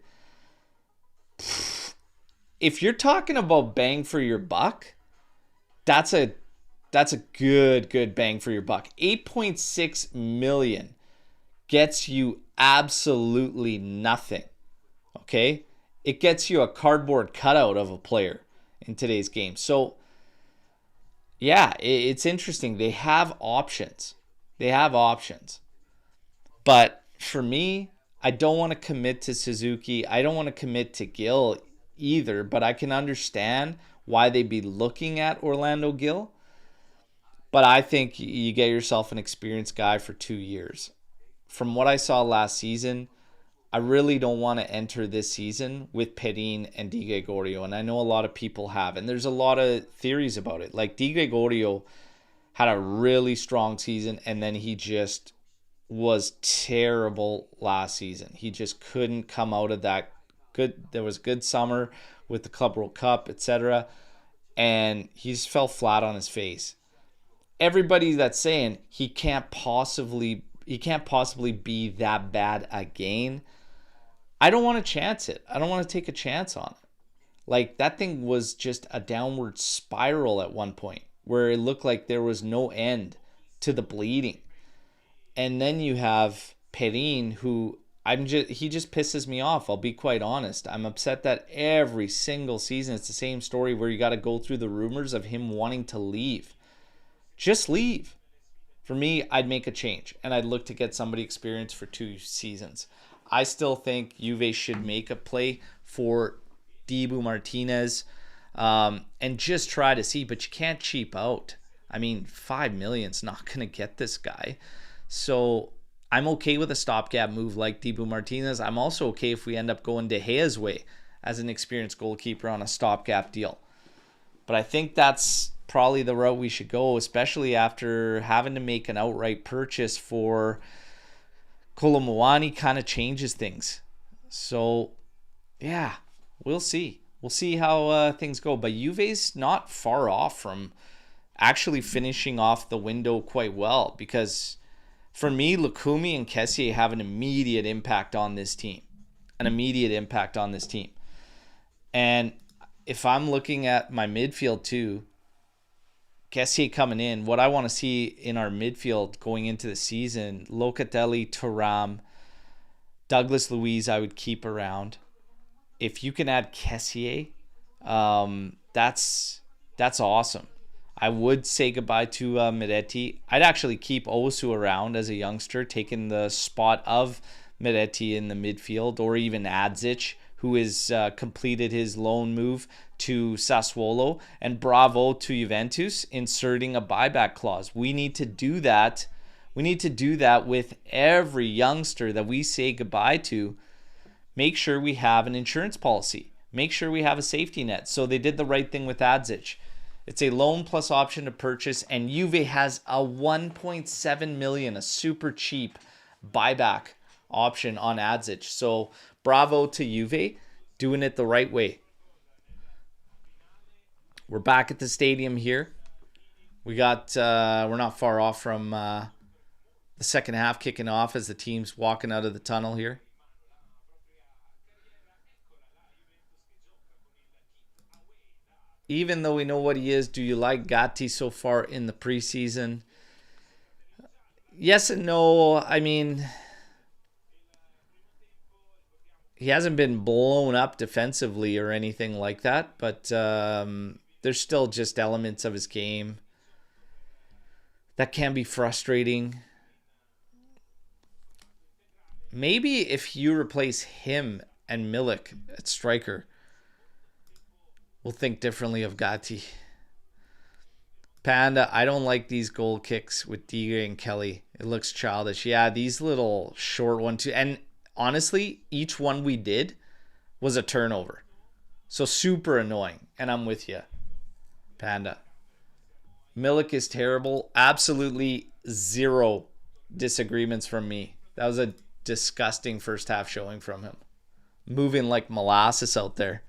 If you're talking about bang for your buck, that's a good bang for your buck. 8.6 million gets you absolutely nothing. Okay? It gets you a cardboard cutout of a player in today's game. So, yeah, it's interesting. They have options. But for me, I don't want to commit to Suzuki. I don't want to commit to Gil either, but I can understand why they'd be looking at Orlando Gil. But I think you get yourself an experienced guy for 2 years. From what I saw last season, I really don't want to enter this season with Perin and Di Gregorio. And I know a lot of people have. And there's a lot of theories about it. Like Di Gregorio had a really strong season, and then he just was terrible last season. He just couldn't come out of that good. There was a good summer with the Club World Cup, etc. And he just fell flat on his face. Everybody that's saying he can't possibly be that bad again, I don't want to chance it. I don't want to take a chance on it. Like, that thing was just a downward spiral at one point where it looked like there was no end to the bleeding. And then you have Perin, who he just pisses me off. I'll be quite honest. I'm upset that every single season it's the same story where you got to go through the rumors of him wanting to leave. Just leave. For me, I'd make a change, and I'd look to get somebody experienced for 2 seasons. I still think Juve should make a play for Dibu Martinez and just try to see, but you can't cheap out. I mean, $5 million's not going to get this guy. So I'm okay with a stopgap move like Dibu Martinez. I'm also okay if we end up going De Gea's way as an experienced goalkeeper on a stopgap deal. But I think that's probably the route we should go, especially after having to make an outright purchase for Kolomuani. Kind of changes things. So, yeah, we'll see. We'll see how things go. But Juve's not far off from actually finishing off the window quite well, because for me, Lukumi and Kessié have an immediate impact on this team. An immediate impact on this team. And if I'm looking at my midfield too, Kessié coming in, what I want to see in our midfield going into the season, Locatelli, Thuram, Douglas Luiz I would keep around. If you can add Kessié, that's awesome. I would say goodbye to Miretti. I'd actually keep Owusu around as a youngster, taking the spot of Miretti in the midfield, or even Adzic, who has completed his loan move to Sassuolo, and bravo to Juventus inserting a buyback clause. We need to do that. We need to do that with every youngster that we say goodbye to. Make sure we have an insurance policy. Make sure we have a safety net. So they did the right thing with Adzic. It's a loan plus option to purchase, and Juve has a 1.7 million, a super cheap buyback option on Adzic. So bravo to Juve, doing it the right way. We're back at the stadium here. We're not far off from the second half kicking off as the team's walking out of the tunnel here. Even though we know what he is, do you like Gatti so far in the preseason? Yes and no. I mean, he hasn't been blown up defensively or anything like that, but there's still just elements of his game that can be frustrating. Maybe if you replace him and Milik at striker, we'll think differently of Gatti. Panda, I don't like these goal kicks with Diga and Kelly. It looks childish. Yeah, these little short ones too. And honestly, each one we did was a turnover. So super annoying. And I'm with you, Panda. Milik is terrible. Absolutely zero disagreements from me. That was a disgusting first half showing from him. Moving like molasses out there.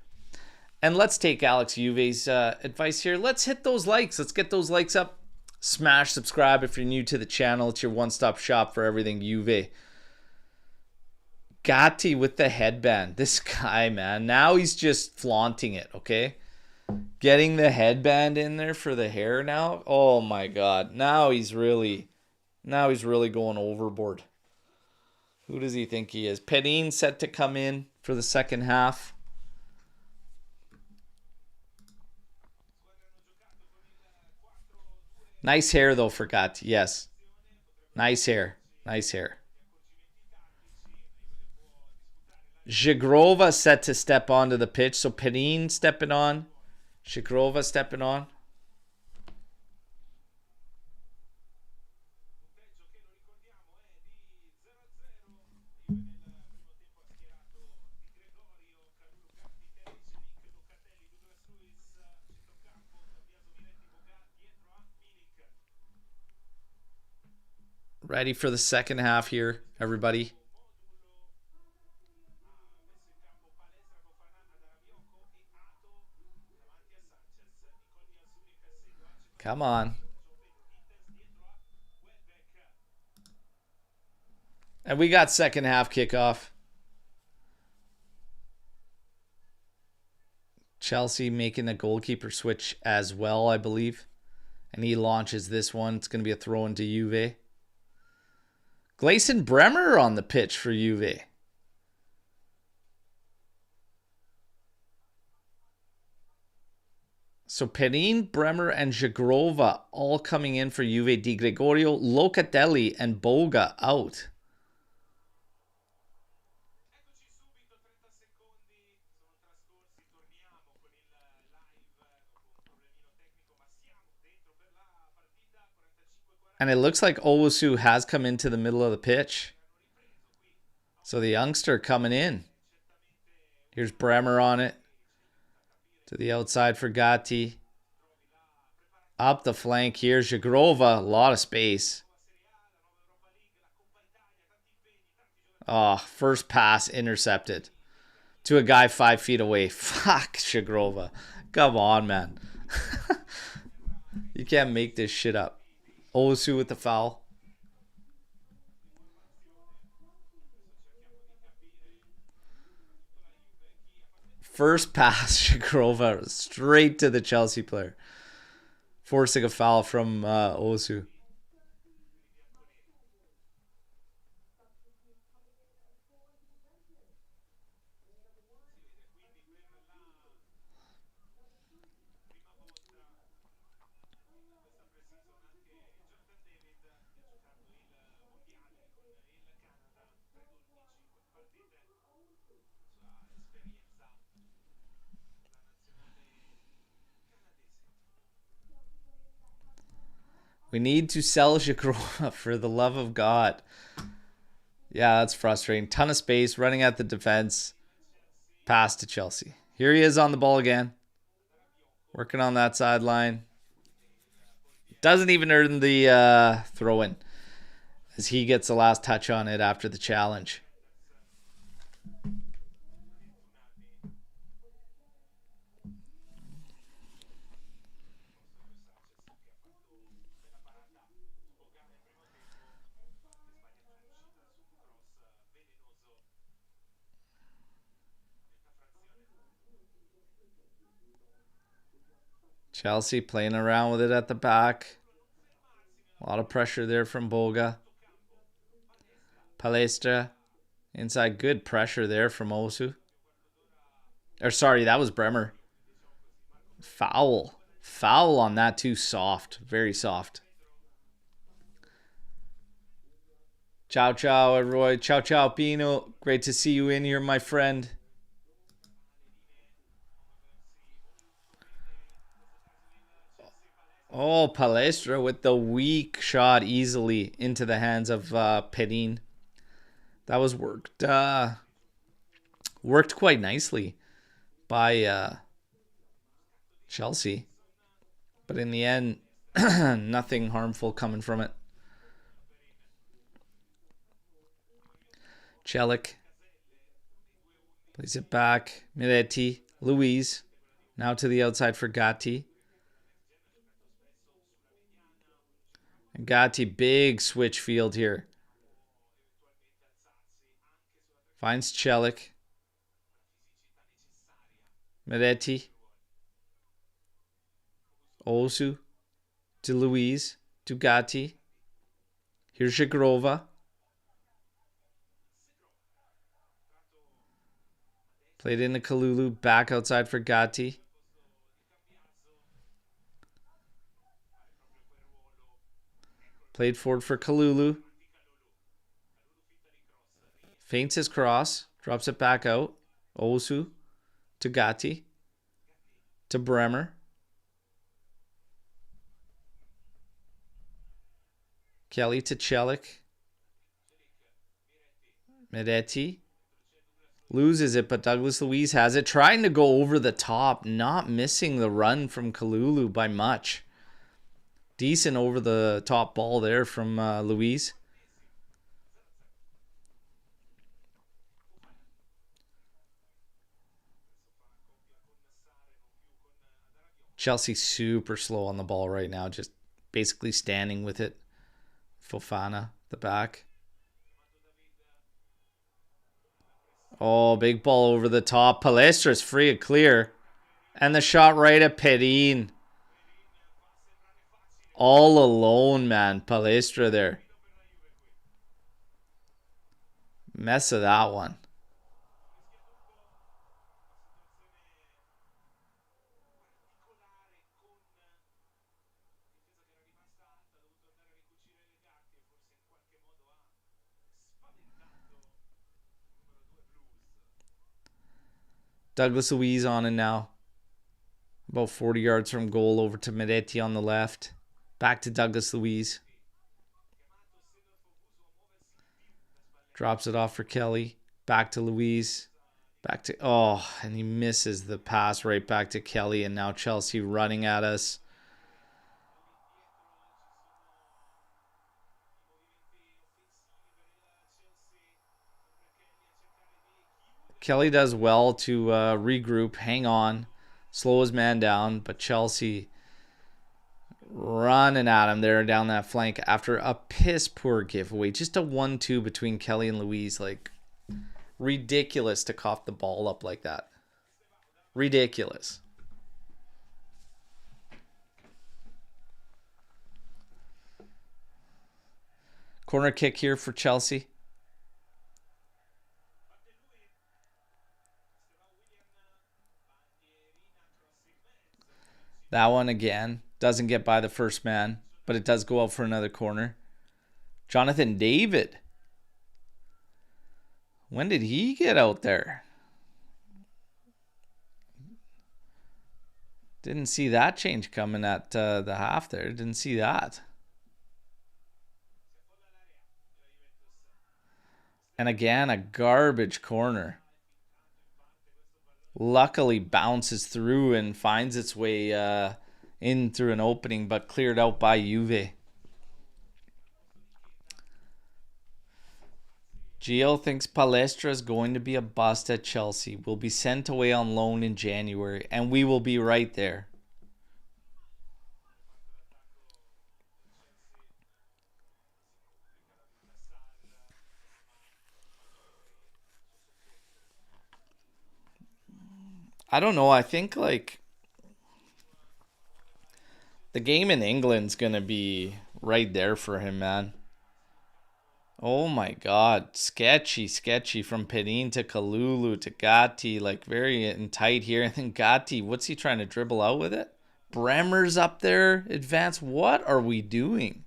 And let's take Alex Juve's advice here. Let's hit those likes. Let's get those likes up. Smash subscribe if you're new to the channel. It's your one-stop shop for everything Juve. Gatti with the headband. This guy, man. Now he's just flaunting it, okay? Getting the headband in there for the hair now. Oh, my God. Now he's really going overboard. Who does he think he is? Perin set to come in for the second half. Nice hair, though, for Gatti. Yes. Nice hair. Nice hair. Zhigrova set to step onto the pitch. So Perin stepping on. Zhigrova stepping on. Ready for the second half here, everybody. Come on. And we got second half kickoff. Chelsea making a goalkeeper switch as well, I believe. And he launches this one. It's going to be a throw into Juve. Gleison Bremer on the pitch for Juve. So Perin, Bremer, and Zhigrova all coming in for Juve. Di Gregorio, Locatelli, and Boga out. And it looks like Owusu has come into the middle of the pitch. So the youngster coming in. Here's Bremer on it. To the outside for Gatti. Up the flank. Here's Jagrova. A lot of space. Oh, first pass intercepted. To a guy 5 feet away. Fuck, Jagrova. Come on, man. You can't make this shit up. Owusu with the foul. First pass, Jagrova, straight to the Chelsea player. Forcing a foul from Owusu. We need to sell Jagrova for the love of God. Yeah, that's frustrating. Ton of space, running at the defense. Pass to Chelsea. Here he is on the ball again. Working on that sideline. Doesn't even earn the throw-in, as he gets the last touch on it after the challenge. Chelsea playing around with it at the back. A lot of pressure there from Boga. Palestra inside. Good pressure there from Osu. Or sorry, that was Bremer. Foul. Foul on that too. Soft. Very soft. Ciao, ciao, Roy. Ciao, ciao, Pino. Great to see you in here, my friend. Oh, Palestra with the weak shot easily into the hands of Pedin. That was worked quite nicely by Chelsea. But in the end, nothing harmful coming from it. Celik plays it back. Miretti. Luiz. Now to the outside for Gatti. And Gatti, big switch field here. Finds Celik. Miretti. Osu. To Luiz. To Gatti. Here's Jagrova. Played into Kalulu. Back outside for Gatti. Played forward for Kalulu. Feints his cross. Drops it back out. Osu to Gatti. To Bremer. Kelly to Celik. Miretti. Loses it, but Douglas Luiz has it. Trying to go over the top. Not missing the run from Kalulu by much. Decent over the top ball there from Luiz. Chelsea super slow on the ball right now. Just basically standing with it. Fofana, the back. Oh, big ball over the top. Palestra's free and clear. And the shot right at Pedin. All alone, man. Palestra there. Mess of that one. Douglas Luiz on it now. About 40 yards from goal over to Miretti on the left. Back to Douglas Luiz. Drops it off for Kelly. Back to Luis. Back to... Oh, and he misses the pass right back to Kelly. And now Chelsea running at us. Kelly does well to regroup, hang on, slow his man down. But Chelsea running at him there down that flank after a piss poor giveaway. Just a 1-2 between Kelly and Luis. Like, ridiculous to cough the ball up like that. Ridiculous. Corner kick here for Chelsea. That one again doesn't get by the first man, but it does go out for another corner. Jonathan David. When did he get out there? Didn't see that change coming at the half there. Didn't see that. And again, a garbage corner. Luckily bounces through and finds its way in through an opening, but cleared out by Juve. Gio thinks Palestra is going to be a bust at Chelsea. Will be sent away on loan in January, and we will be right there. I don't know. I think like the game in England's going to be right there for him, man. Oh my God. Sketchy from Perin to Kalulu to Gatti. Like very tight here. And then Gatti, what's he trying to dribble out with it? Bremer's up there. Advance. What are we doing?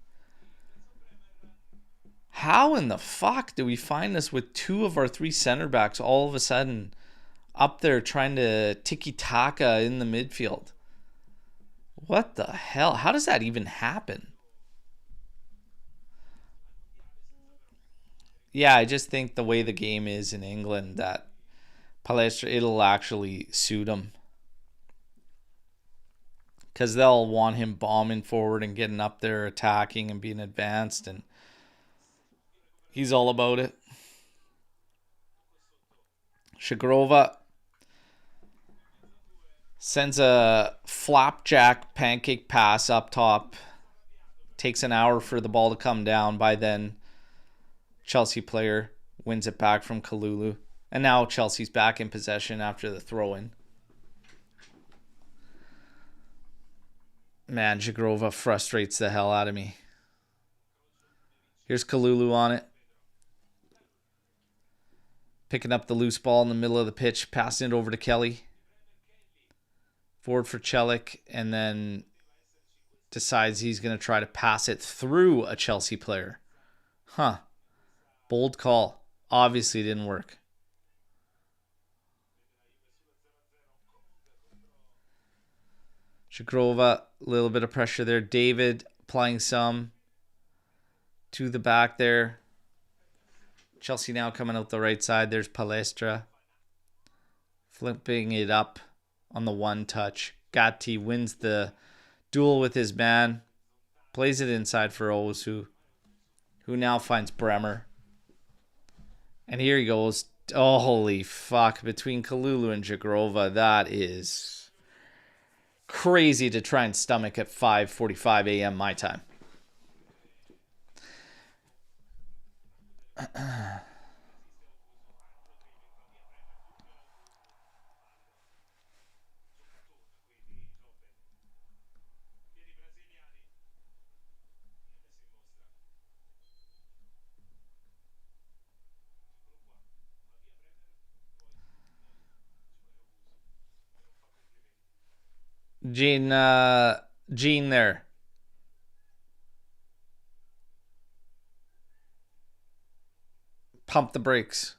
How in the fuck do we find this with two of our three center backs all of a sudden up there trying to tiki-taka in the midfield? What the hell? How does that even happen? Yeah, I just think the way the game is in England that Palestra, it'll actually suit him. Because they'll want him bombing forward and getting up there, attacking and being advanced. And he's all about it. Shagrova sends a flapjack pancake pass up top. Takes an hour for the ball to come down. By then, Chelsea player wins it back from Kalulu. And now Chelsea's back in possession after the throw-in. Man, Jagrova frustrates the hell out of me. Here's Kalulu on it. Picking up the loose ball in the middle of the pitch. Passing it over to Kelly. Forward for Celik. And then decides he's going to try to pass it through a Chelsea player. Huh. Bold call. Obviously didn't work. Shagrova, a little bit of pressure there. David applying some to the back there. Chelsea now coming out the right side. There's Palestra. Flipping it up on the one touch. Gatti wins the duel with his man. Plays it inside for Owusu, who now finds Bremer. And here he goes. Oh, holy fuck. Between Kalulu and Jagrova, that is crazy to try and stomach at 5:45 a.m. my time. Gene there. Pump the brakes.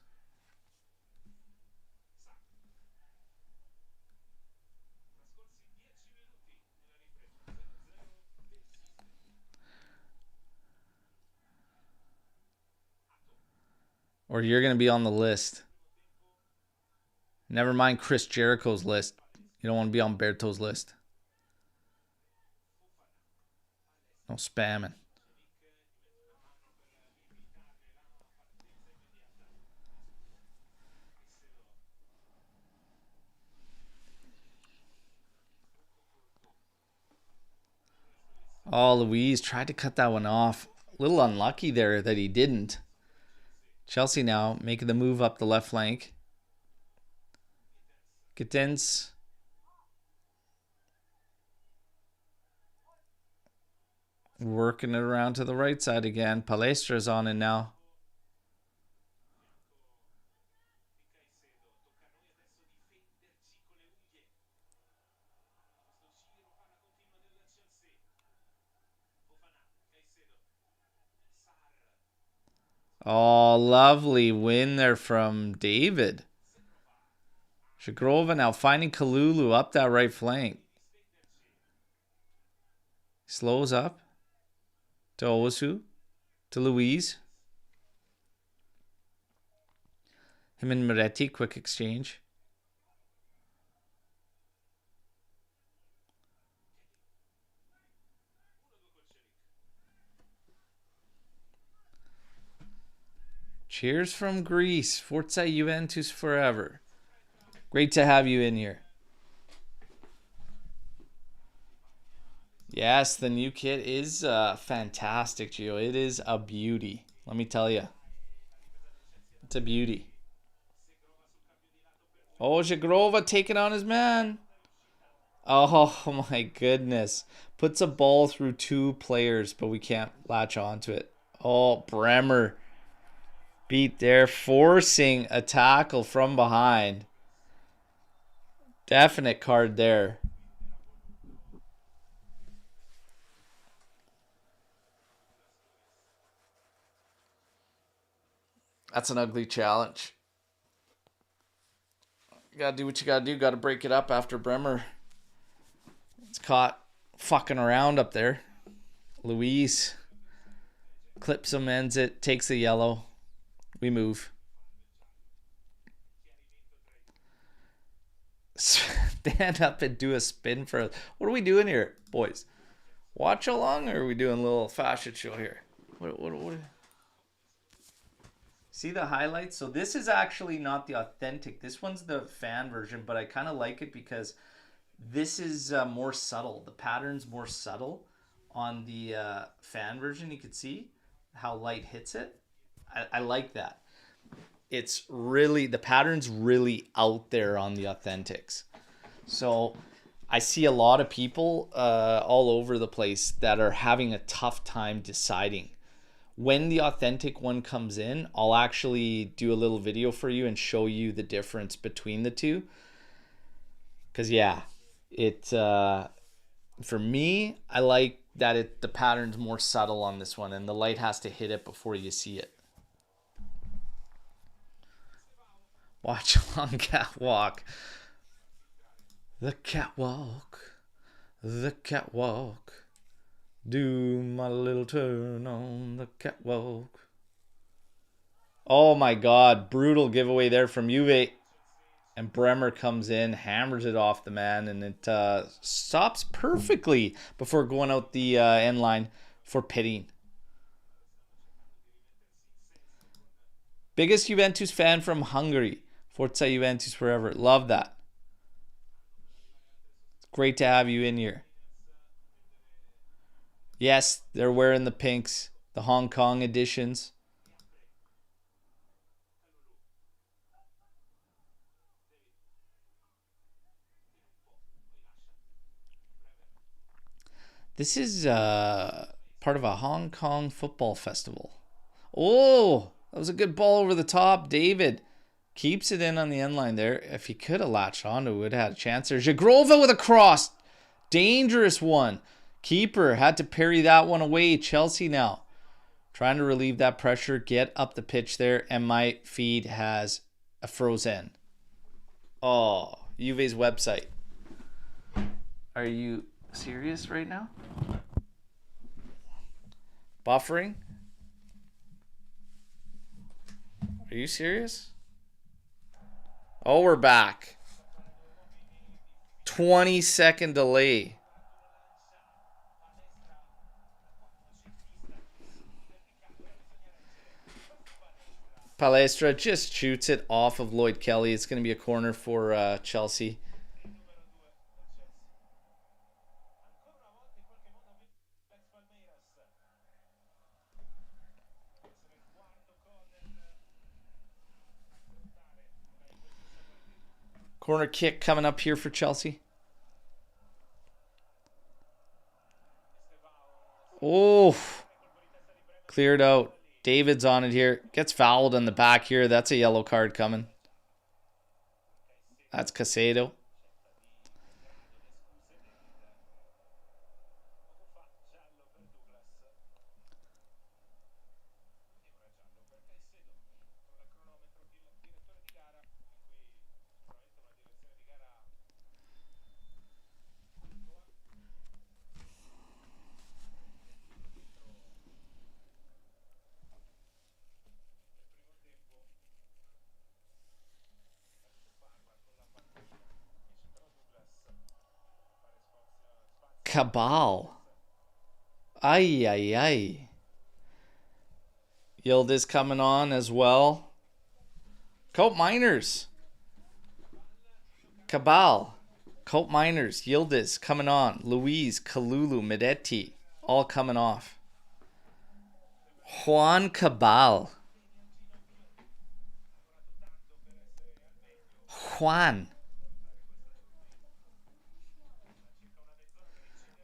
Or you're going to be on the list. Never mind Chris Jericho's list. You don't want to be on Berto's list. No spamming. Oh, Luis tried to cut that one off. A little unlucky there that he didn't. Chelsea now making the move up the left flank. Gittens. Working it around to the right side again. Palestra's on it now. Oh, lovely win there from David. Shagrova now finding Kalulu up that right flank. Slows up to Owasu, to Louise. Him and Moretti, quick exchange. Cheers from Greece. Forza Juventus forever. Great to have you in here. Yes, the new kit is fantastic, Gio. It is a beauty. Let me tell you. It's a beauty. Oh, Zagrova taking on his man. Oh, my goodness. Puts a ball through two players, but we can't latch onto it. Oh, Bremer. Beat there, forcing a tackle from behind. Definite card there. That's an ugly challenge. You gotta do what you gotta do. Gotta break it up after Bremer. It's caught fucking around up there. Luis clips him, ends it, takes the yellow. We move. Stand up and do a spin for us. What are we doing here, boys? Watch along, or are we doing a little fashion show here? What? See the highlights? So this is actually not the authentic. This one's the fan version, but I kind of like it because this is more subtle. The pattern's more subtle on the fan version. You can see how light hits it. I like that. It's really, the pattern's really out there on the authentics. So I see a lot of people all over the place that are having a tough time deciding. When the authentic one comes in, I'll actually do a little video for you and show you the difference between the two. Because yeah, it for me, I like that the pattern's more subtle on this one, and the light has to hit it before you see it. Watch along catwalk. The catwalk. The catwalk. Do my little turn on the catwalk. Oh my god. Brutal giveaway there from Juve. And Bremer comes in, hammers it off the man, and it stops perfectly before going out the end line for pitting. Biggest Juventus fan from Hungary. Forza Juventus forever. Love that. It's great to have you in here. Yes, they're wearing the pinks. The Hong Kong editions. This is part of a Hong Kong football festival. Oh, that was a good ball over the top. David keeps it in on the end line there. If he could have latched onto it, would have had a chance there. Zagrova with a cross. Dangerous one. Keeper had to parry that one away. Chelsea now trying to relieve that pressure. Get up the pitch there. And my feed has a frozen. Oh, Juve's website. Are you serious right now? Buffering? Are you serious? Oh, we're back. 20-second delay. Palestra just shoots it off of Lloyd Kelly. It's going to be a corner for Chelsea. Corner kick coming up here for Chelsea. Oh, cleared out. David's on it here. Gets fouled on the back here. That's a yellow card coming. That's Casado. Cabal. Ay, ay, ay. Yildiz coming on as well. Cope Miners. Cabal. Cope Miners. Yildiz coming on. Louise, Kalulu, Medetti. All coming off. Juan Cabal. Juan.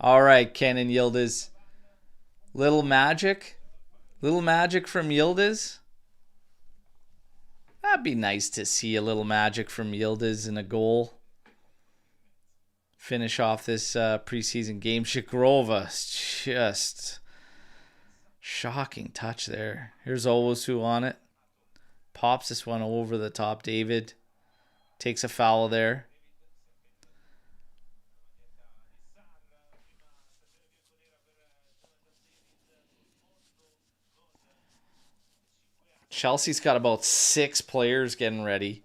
All right, Ken and Yildiz. Little magic. Little magic from Yildiz. That'd be nice to see a little magic from Yildiz in a goal. Finish off this preseason game. Shikrova, just shocking touch there. Here's Owusu on it. Pops this one over the top. David takes a foul there. Chelsea's got about 6 players getting ready.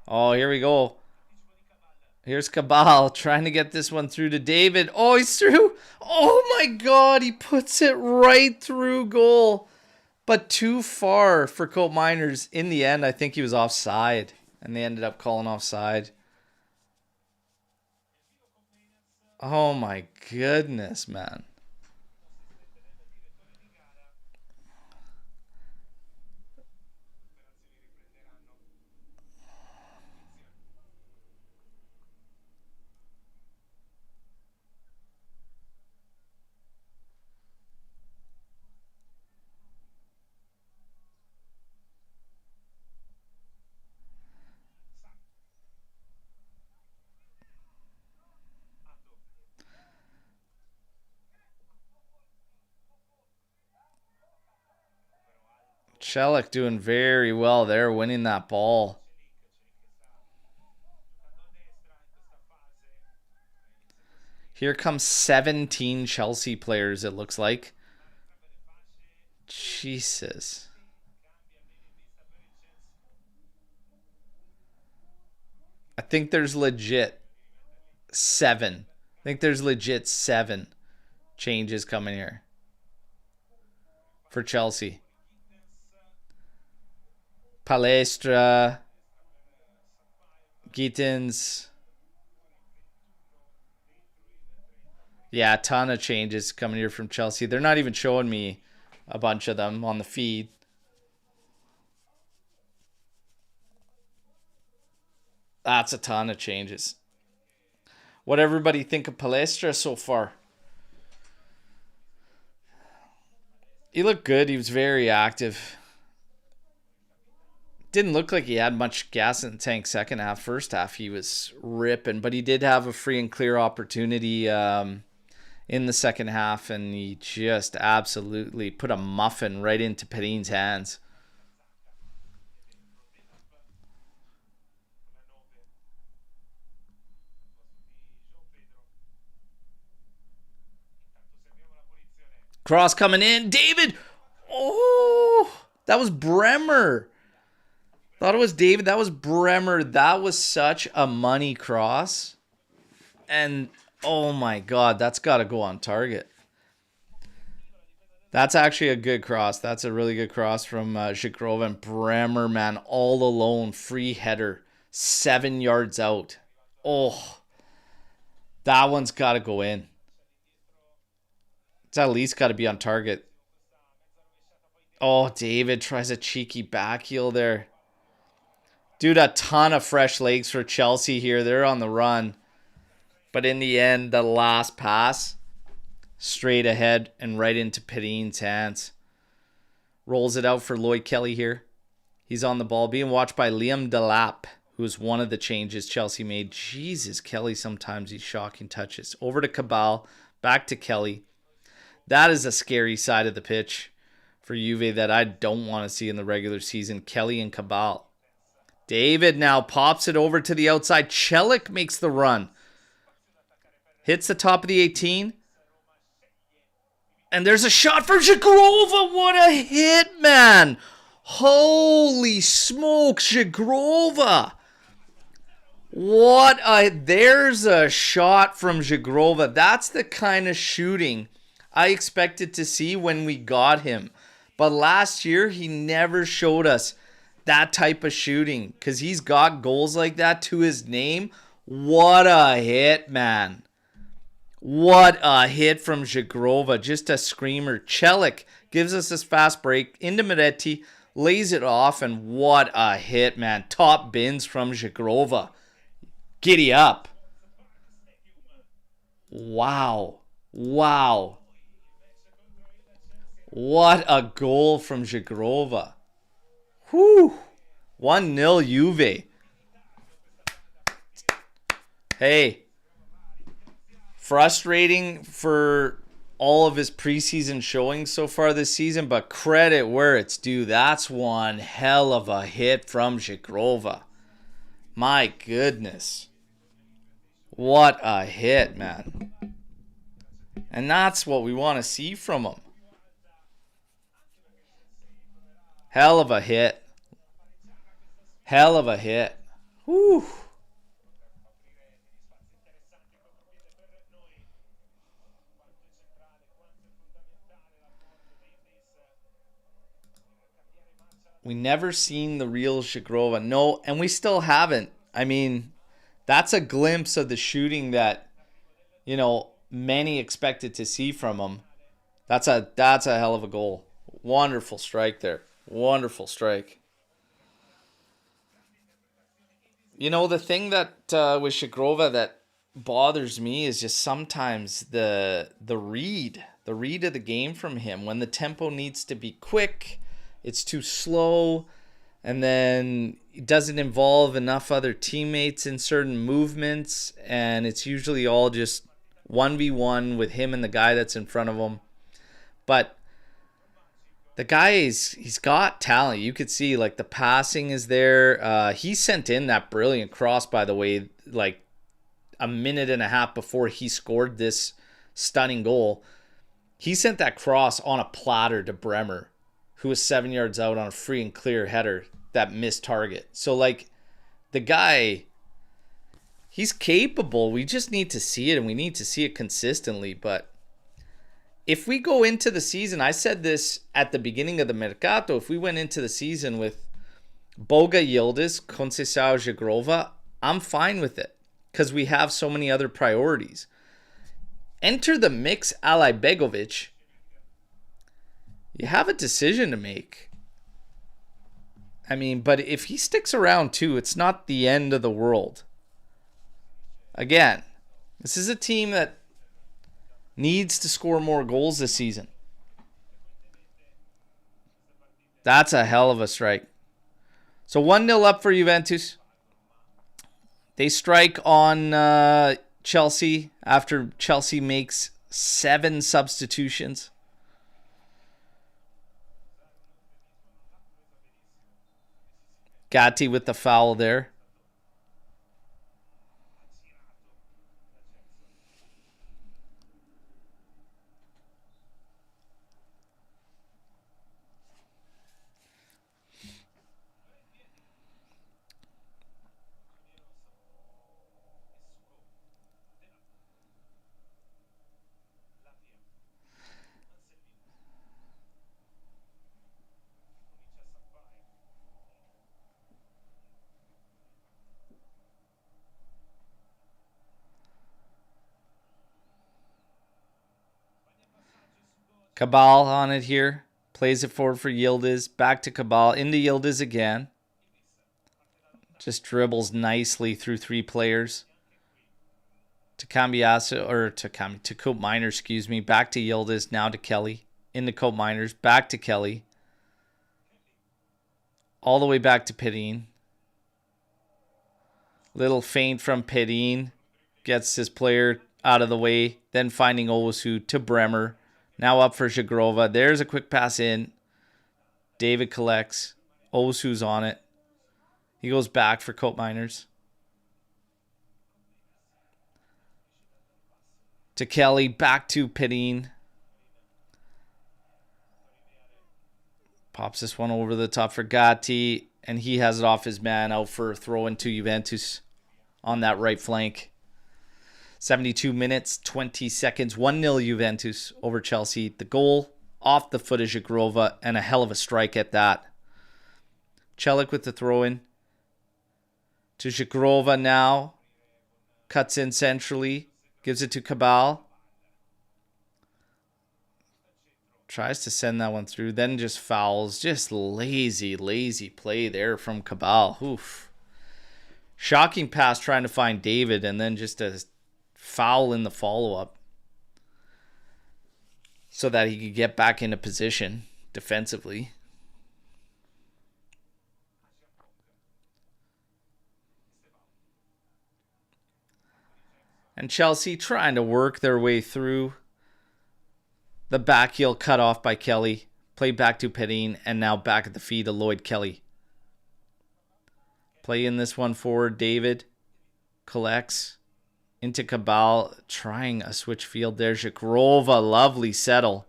Oh, here we go. Here's Cabal trying to get this one through to David. Oh, he's through. Oh, my God. He puts it right through goal. But too far for Cope Miners. In the end, I think he was offside. And they ended up calling offside. Oh, my goodness, man. Chelik doing very well there, winning that ball. Here comes 17 Chelsea players, it looks like. Jesus. I think there's legit 7. I think there's legit 7 changes coming here for Chelsea. Palestra, Gittins. Yeah, a ton of changes coming here from Chelsea. They're not even showing me a bunch of them on the feed. That's a ton of changes. What everybody think of Palestra so far? He looked good. He was very active. Didn't look like he had much gas in the tank second half. First half, he was ripping. But he did have a free and clear opportunity in in the second half, and he just absolutely put a muffin right into Perin's hands. Cross coming in. David. Oh, that was Bremer. Thought it was David. That was Bremer. That was such a money cross. And oh my God, that's got to go on target. That's actually a good cross. That's a really good cross from Zhigrova. And Bremer, man, all alone, free header, 7 yards out. Oh, that one's got to go in. It's at least got to be on target. Oh, David tries a cheeky back heel there. Dude, a ton of fresh legs for Chelsea here. They're on the run. But in the end, the last pass, straight ahead and right into Perin's hands. Rolls it out for Lloyd Kelly here. He's on the ball, being watched by Liam Delap, who's one of the changes Chelsea made. Jesus, Kelly, sometimes these shocking touches. Over to Cabal, back to Kelly. That is a scary side of the pitch for Juve that I don't want to see in the regular season. Kelly and Cabal. David now pops it over to the outside. Celik makes the run. Hits the top of the 18. And there's a shot for Zhigrova. What a hit, man. Holy smokes, Zhigrova. There's a shot from Zhigrova. That's the kind of shooting I expected to see when we got him. But last year, he never showed us that type of shooting because he's got goals like that to his name. What a hit, man. What a hit from Zhigrova. Just a screamer. Celik gives us this fast break into Moretti, lays it off, and what a hit, man. Top bins from Zhigrova. Giddy up. Wow. Wow. What a goal from Zhigrova. Whew. 1-0 Juve. Hey. Frustrating for all of his preseason showings so far this season, but credit where it's due. That's one hell of a hit from Zhigrova. My goodness. What a hit, man. And that's what we want to see from him. Hell of a hit. Hell of a hit. Whew. We never seen the real Zhigrova. No, and we still haven't. I mean, that's a glimpse of the shooting that, you know, many expected to see from him. That's a hell of a goal. Wonderful strike there. Wonderful strike. You know, the thing that with Zhigrova that bothers me is just sometimes the read of the game from him. When the tempo needs to be quick, it's too slow, and then it doesn't involve enough other teammates in certain movements, and it's usually all just 1v1 with him and the guy that's in front of him. But the guy he's got talent. You could see, like, the passing is there. He sent in that brilliant cross, by the way, like a minute and a half before he scored this stunning goal. He sent that cross on a platter to Bremer, who was 7 yards out on a free and clear header that missed target. So, like, the guy, he's capable. We just need to see it, and we need to see it consistently. But if we go into the season, I said this at the beginning of the mercato, if we went into the season with Boga Yildiz, Conceição Zhigrova, I'm fine with it because we have so many other priorities. Enter the mix Alay Begovic. You have a decision to make. I mean, but if he sticks around too, it's not the end of the world. Again, this is a team that needs to score more goals this season. That's a hell of a strike. So 1-0 up for Juventus. They strike on Chelsea after Chelsea makes 7 substitutions. Gatti with the foul there. Cabal on it here. Plays it forward for Yildiz. Back to Cabal. Into Yildiz again. Just dribbles nicely through 3 players. To Cambiasso, or to Cope Miners, excuse me. Back to Yildiz. Now to Kelly. Into Cope Miners. Back to Kelly. All the way back to Pedin. Little feint from Pedin. Gets his player out of the way. Then finding Owusu to Bremer. Now up for Zagrova. There's a quick pass in. David collects. Owusu's on it. He goes back for Cope Miners. To Kelly. Back to Pedin. Pops this one over the top for Gatti. And he has it off his man out for a throw into Juventus on that right flank. 72 minutes, 20 seconds, 1-0 Juventus over Chelsea. The goal off the foot of Zagrova, and a hell of a strike at that. Celik with the throw-in. To Zagrova now. Cuts in centrally. Gives it to Cabal. Tries to send that one through, then just fouls. Just lazy play there from Cabal. Oof. Shocking pass trying to find David, and then just a foul in the follow-up so that he could get back into position defensively. And Chelsea trying to work their way through. The back heel cut off by Kelly. Play back to Pedin, and now back at the feet of Lloyd Kelly. Play in this one forward. David collects. Into Cabal, trying a switch field there. Zagrova, lovely settle.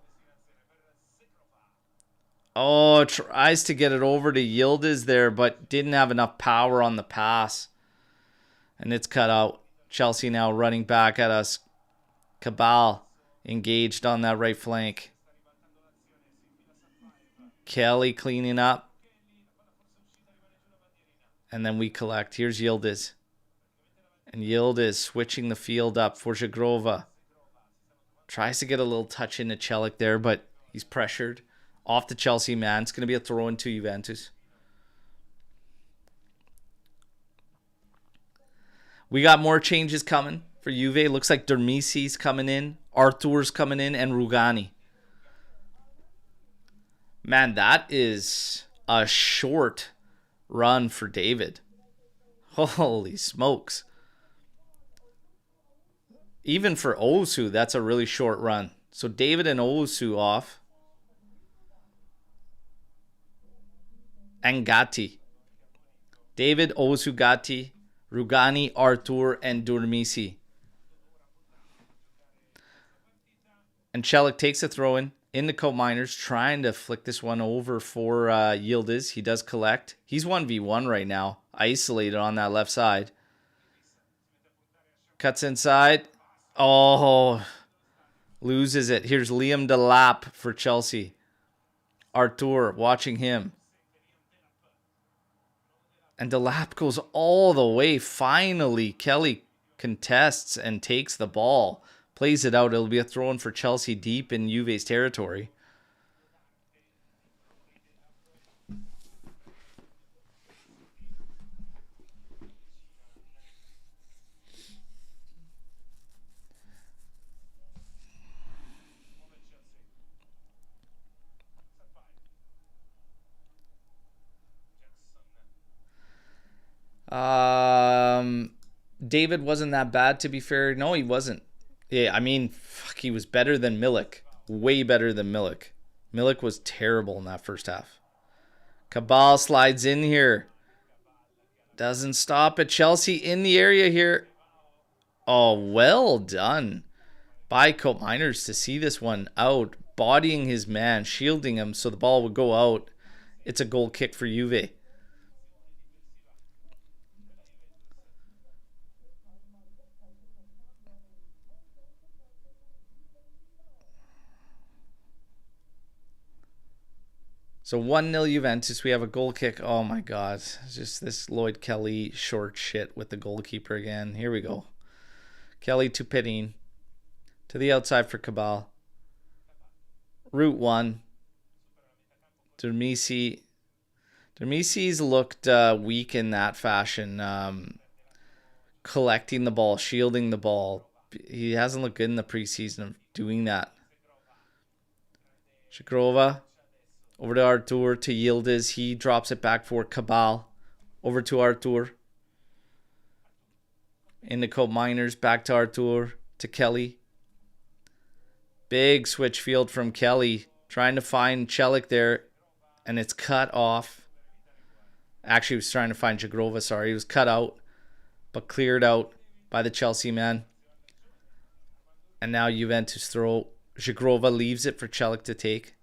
Oh, tries to get it over to Yildiz there, but didn't have enough power on the pass. And it's cut out. Chelsea now running back at us. Cabal engaged on that right flank. Kelly cleaning up. And then we collect. Here's Yildiz. And Yildiz switching the field up for Zagrova. Tries to get a little touch into Celik there, but he's pressured. Off the Chelsea man. It's going to be a throw into Juventus. We got more changes coming for Juve. Looks like Dermisi's coming in. Arthur's coming in. And Rugani. Man, that is a short run for David. Holy smokes. Even for Owusu, that's a really short run. So David and Owusu off. And Gatti. David, Owusu, Gatti, Rugani, Arthur, and Durmisi. And Celik takes a throw in the Cope Miners, trying to flick this one over for Yildiz. He does collect. He's 1v1 right now, isolated on that left side. Cuts inside. Oh, loses it. Here's Liam Delap for Chelsea. Arthur watching him. And Delap goes all the way. Finally, Kelly contests and takes the ball. Plays it out. It'll be a throw-in for Chelsea deep in Juve's territory. David wasn't that bad, to be fair. No, he wasn't. Yeah, I mean, fuck, he was better than Milik. Way better than Milik. Milik was terrible in that first half. Cabal slides in here. Doesn't stop it. Chelsea in the area here. Oh, well done by Cope Miners to see this one out. Bodying his man, shielding him so the ball would go out. It's a goal kick for Juve. So 1-0 Juventus. We have a goal kick. Oh my God. It's just this Lloyd Kelly short shit with the goalkeeper again. Here we go. Kelly to Pedin. To the outside for Cabal. Route 1. Dermisi. Dermisi's looked weak in that fashion. Collecting the ball, shielding the ball. He hasn't looked good in the preseason of doing that. Shakrova. Over to Artur, to Yildiz. He drops it back for Cabal. Over to Artur. Into Cope Miners. Back to Artur. To Kelly. Big switch field from Kelly. Trying to find Celik there. And it's cut off. Actually, he was trying to find Jagrova. Sorry. He was cut out. But cleared out by the Chelsea man. And now Juventus throw. Jagrova leaves it for Celik to take.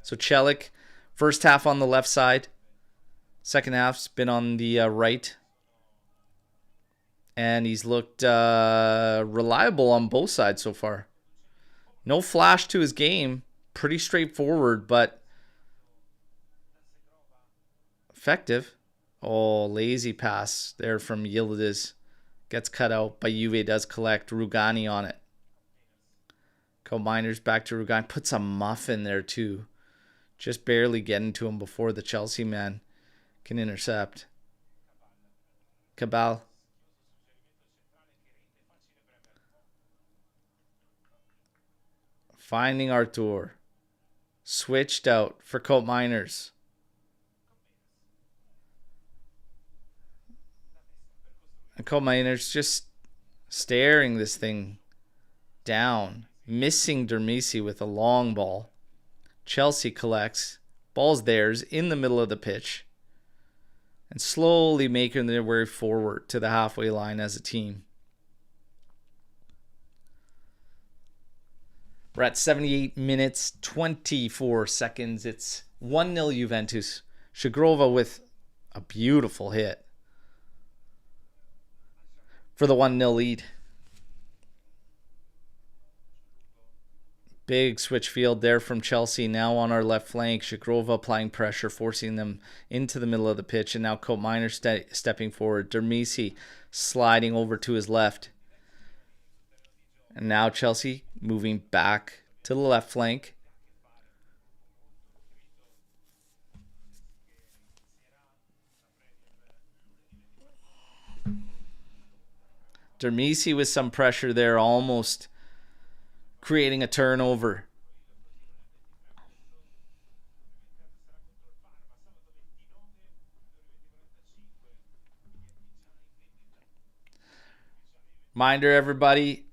So Celik, first half on the left side. Second half's been on the right. And he's looked reliable on both sides so far. No flash to his game. Pretty straightforward, but effective. Oh, lazy pass there from Yildiz. Gets cut out, but Juve does collect. Rugani on it. Cope Miners back to Rugani. Puts a muff in there too. Just barely getting to him before the Chelsea man can intercept. Cabal. Finding Artur. Switched out for Cope Miners. And Cope Miners just staring this thing down. Missing Dermisi with a long ball. Chelsea collects. Ball's theirs in the middle of the pitch. And slowly making their way forward to the halfway line as a team. We're at 78 minutes, 24 seconds. It's 1-0 Juventus. Shagrova with a beautiful hit for the 1-0 lead. Big switch field there from Chelsea. Now on our left flank. Shagrova applying pressure, forcing them into the middle of the pitch. And now Cope Miners stepping forward. Dermisi sliding over to his left. And now Chelsea moving back to the left flank. Dermisi with some pressure there, almost creating a turnover. Reminder, everybody,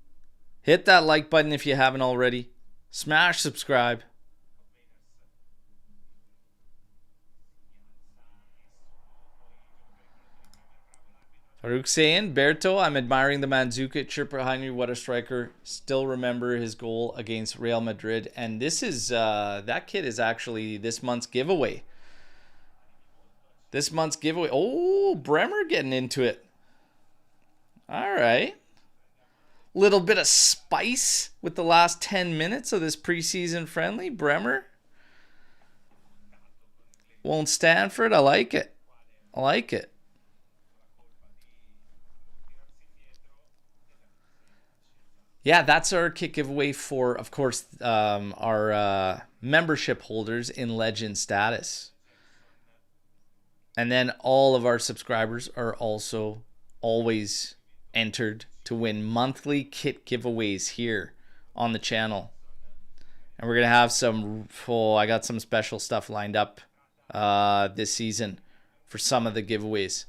hit that like button if you haven't already. Smash subscribe. Farouk saying, Berto, I'm admiring the Mandzukic chirper Henry. What a striker. Still remember his goal against Real Madrid. And this is, that kid is actually this month's giveaway. This month's giveaway. Oh, Bremer getting into it. All right. Little bit of spice with the last 10 minutes of this preseason friendly. Bremer won't stand for it. I like it. I like it. Yeah, that's our kit giveaway for, of course, our membership holders in Legend status. And then all of our subscribers are also always entered to win monthly kit giveaways here on the channel. And we're going to have some, I got some special stuff lined up this season for some of the giveaways.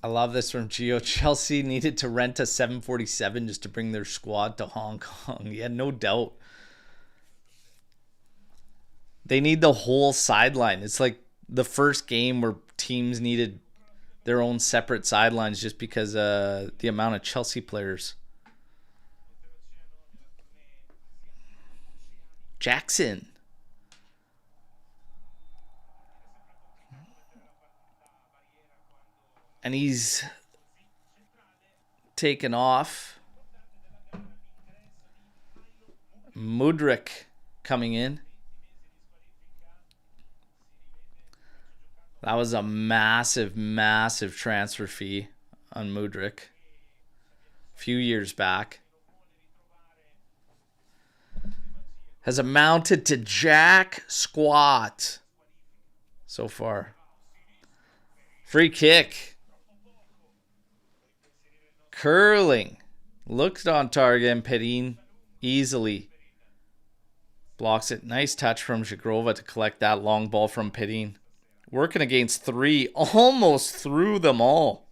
I love this from Gio. Chelsea needed to rent a 747 just to bring their squad to Hong Kong. Yeah, no doubt. They need the whole sideline. It's like the first game where teams needed their own separate sidelines just because the amount of Chelsea players. Jackson. And he's taken off. Mudryk coming in. That was a massive, massive transfer fee on Mudryk a few years back. Has amounted to jack squat so far. Free kick. Curling. Looked on target and Perin easily blocks it. Nice touch from Zhigrova to collect that long ball from Perin. Working against three. Almost threw them all.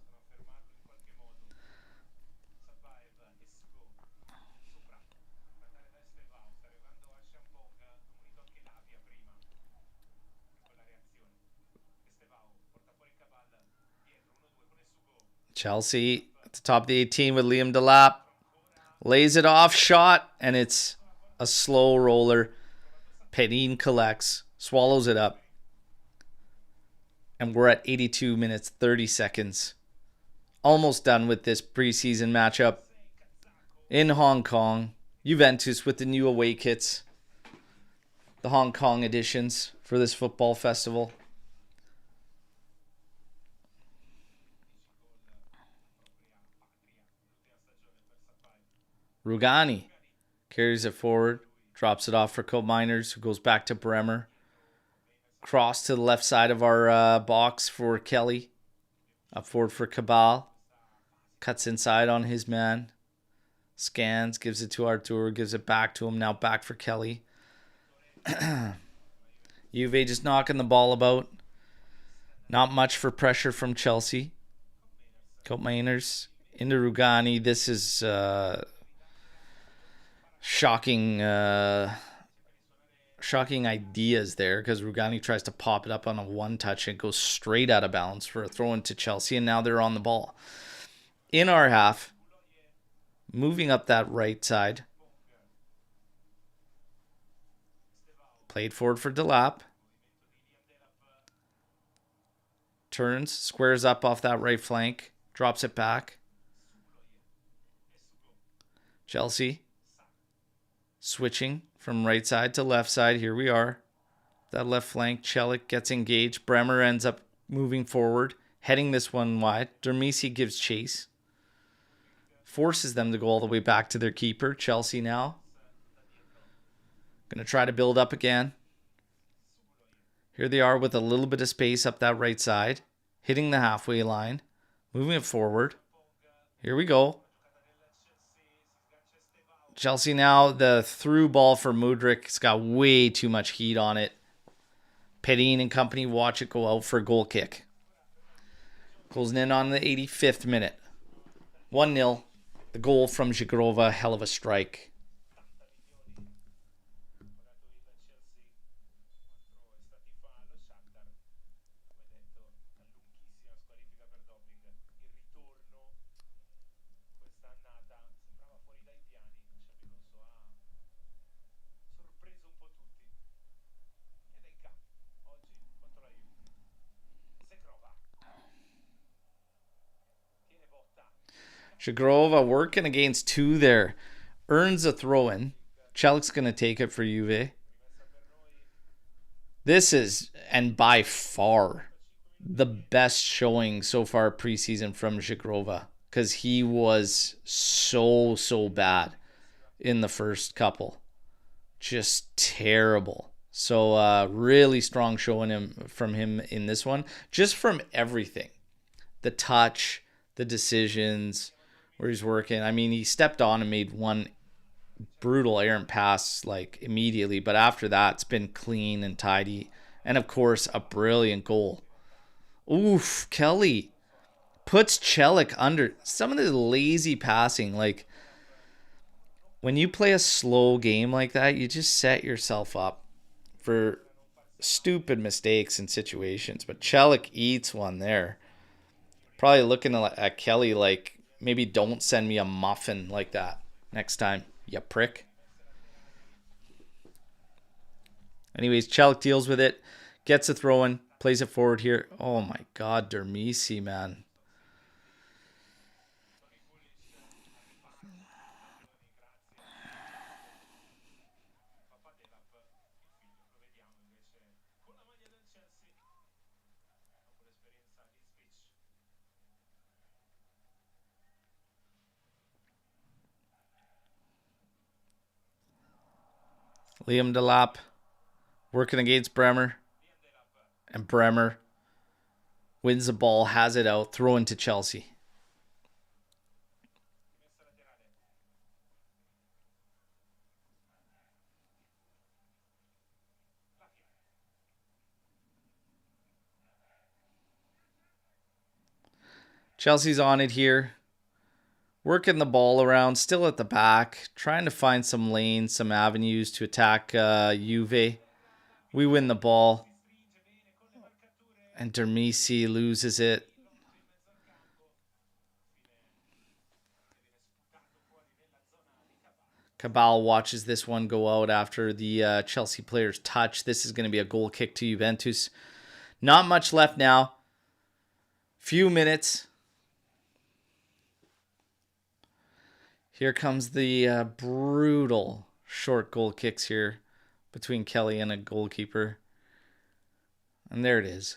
Chelsea at the top of the 18 with Liam Delap. Lays it off, shot, and it's a slow roller. Perin collects, swallows it up. And we're at 82 minutes, 30 seconds. Almost done with this preseason matchup in Hong Kong. Juventus with the new away kits. The Hong Kong editions for this football festival. Rugani carries it forward, drops it off for Cope Miners, who goes back to Bremer. Cross to the left side of our box for Kelly. Up forward for Cabal. Cuts inside on his man. Scans, gives it to Artur, gives it back to him. Now back for Kelly. Juve just knocking the ball about. Not much for pressure from Chelsea. Cope Miners into Rugani. This is shocking ideas there, because Rugani tries to pop it up on a one touch and goes straight out of bounds for a throw into Chelsea, and now they're on the ball. In our half, moving up that right side. Played forward for Delap. Turns, squares up off that right flank, drops it back. Chelsea switching from right side to left side. Here we are. That left flank. Celik gets engaged. Bremer ends up moving forward, heading this one wide. Dermisi gives chase. Forces them to go all the way back to their keeper. Chelsea now going to try to build up again. Here they are with a little bit of space up that right side. Hitting the halfway line. Moving it forward. Here we go. Chelsea now, the through ball for Mudryk. It's got way too much heat on it. Perin and company watch it go out for a goal kick. Goes in on the 85th minute. 1-0. The goal from Zhigrova. Hell of a strike. Zhigrova working against two there. Earns a throw-in. Celik's going to take it for Juve. This is, and by far, the best showing so far preseason from Zhigrova, because he was so bad in the first couple. Just terrible. So really strong showing from him in this one. Just from everything. The touch, the decisions, where he's working. I mean, he stepped on and made one brutal errant pass like immediately, but after that, it's been clean and tidy. And of course, a brilliant goal. Oof, Kelly puts Celik under. Some of the lazy passing, like when you play a slow game like that, you just set yourself up for stupid mistakes and situations. But Celik eats one there. Probably looking at Kelly like, maybe don't send me a muffin like that next time, you prick. Anyways, Celik deals with it, gets a throw in, plays it forward here. Oh my God, Dermisi, man. Liam Delap working against Bremer. And Bremer wins the ball, has it out, throw into Chelsea. Chelsea's on it here. Working the ball around, still at the back. Trying to find some lanes, some avenues to attack Juve. We win the ball. And Dermisi loses it. Cabal watches this one go out after the Chelsea player's touch. This is going to be a goal kick to Juventus. Not much left now. Few minutes. Here comes the brutal short goal kicks here between Kelly and a goalkeeper. And there it is.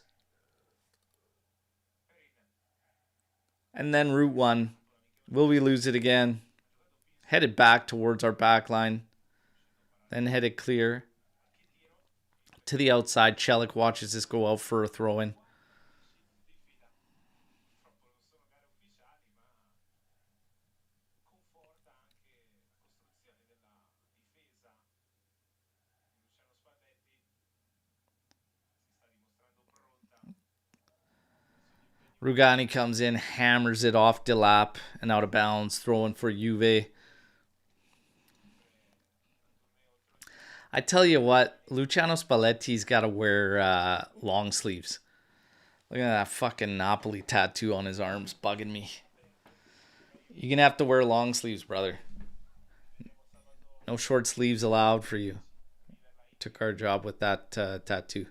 And then route one. Will we lose it again? Headed back towards our back line. Then headed clear to the outside. Celik watches this go out for a throw-in. Rugani comes in, hammers it off Delap and out of bounds, throwing for Juve. I tell you what, Luciano Spalletti's got to wear long sleeves. Look at that fucking Napoli tattoo on his arms, bugging me. You're going to have to wear long sleeves, brother. No short sleeves allowed for you. Took our job with that tattoo.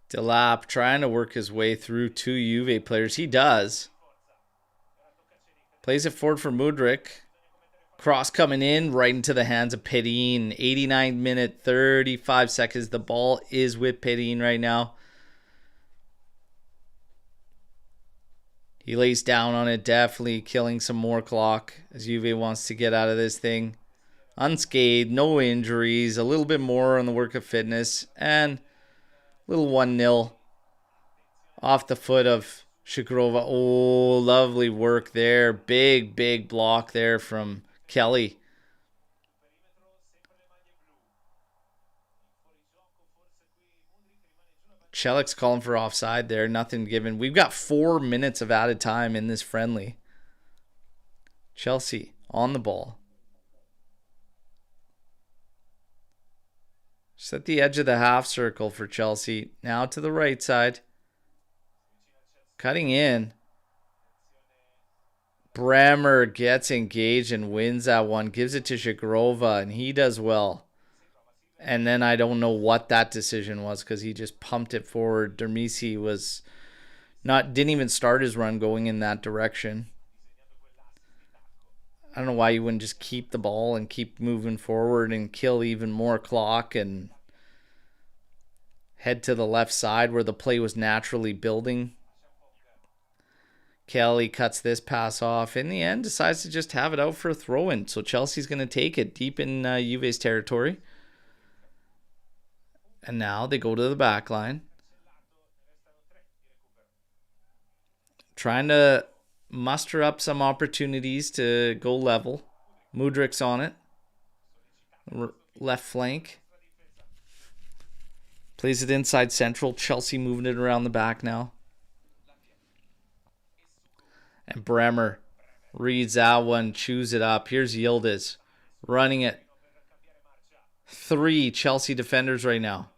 Delap trying to work his way through two Juve players. He does. Plays it forward for Mudryk. Cross coming in right into the hands of Pedin. 89 minute, 35 seconds. The ball is with Pedin right now. He lays down on it, definitely killing some more clock as Juve wants to get out of this thing. Unscathed, no injuries, a little bit more on the work of fitness, and little 1-0 off the foot of Shikrova. Oh, lovely work there. Big block there from Kelly. Celik's calling for offside there. Nothing given. We've got 4 minutes of added time in this friendly. Chelsea on the ball. Just at the edge of the half circle for Chelsea. Now to the right side. Cutting in. Bremer gets engaged and wins that one. Gives it to Shikrova, and he does well. And then I don't know what that decision was because he just pumped it forward. Dermisi didn't even start his run going in that direction. I don't know why you wouldn't just keep the ball and keep moving forward and kill even more clock and head to the left side where the play was naturally building. Kelly cuts this pass off. In the end, decides to just have it out for a throw-in. So Chelsea's going to take it deep in Juve's territory. And now they go to the back line. Trying to muster up some opportunities to go level. Mudrik's on it. Left flank. Plays it inside central. Chelsea moving it around the back now. And Bremer reads that one, chews it up. Here's Yildiz running it. 3 Chelsea defenders right now.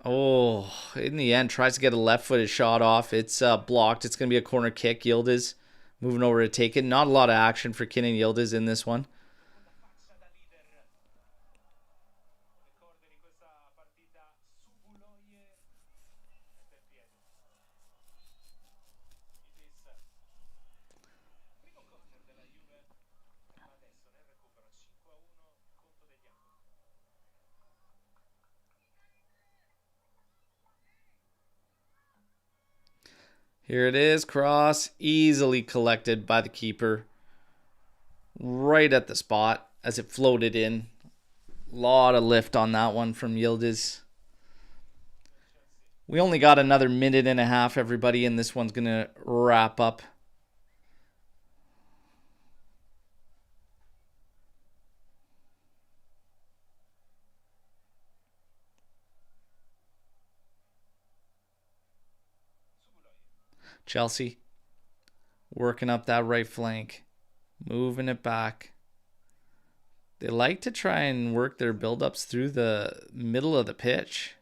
Oh, in the end, tries to get a left-footed shot off. It's blocked. It's going to be a corner kick. Yildiz moving over to take it. Not a lot of action for Kenan Yildiz in this one. Here it is, cross, easily collected by the keeper. Right at the spot as it floated in. Lot of lift on that one from Yildiz. We only got another minute and a half, everybody, and this one's going to wrap up. Chelsea working up that right flank, moving it back. They like to try and work their build-ups through the middle of the pitch.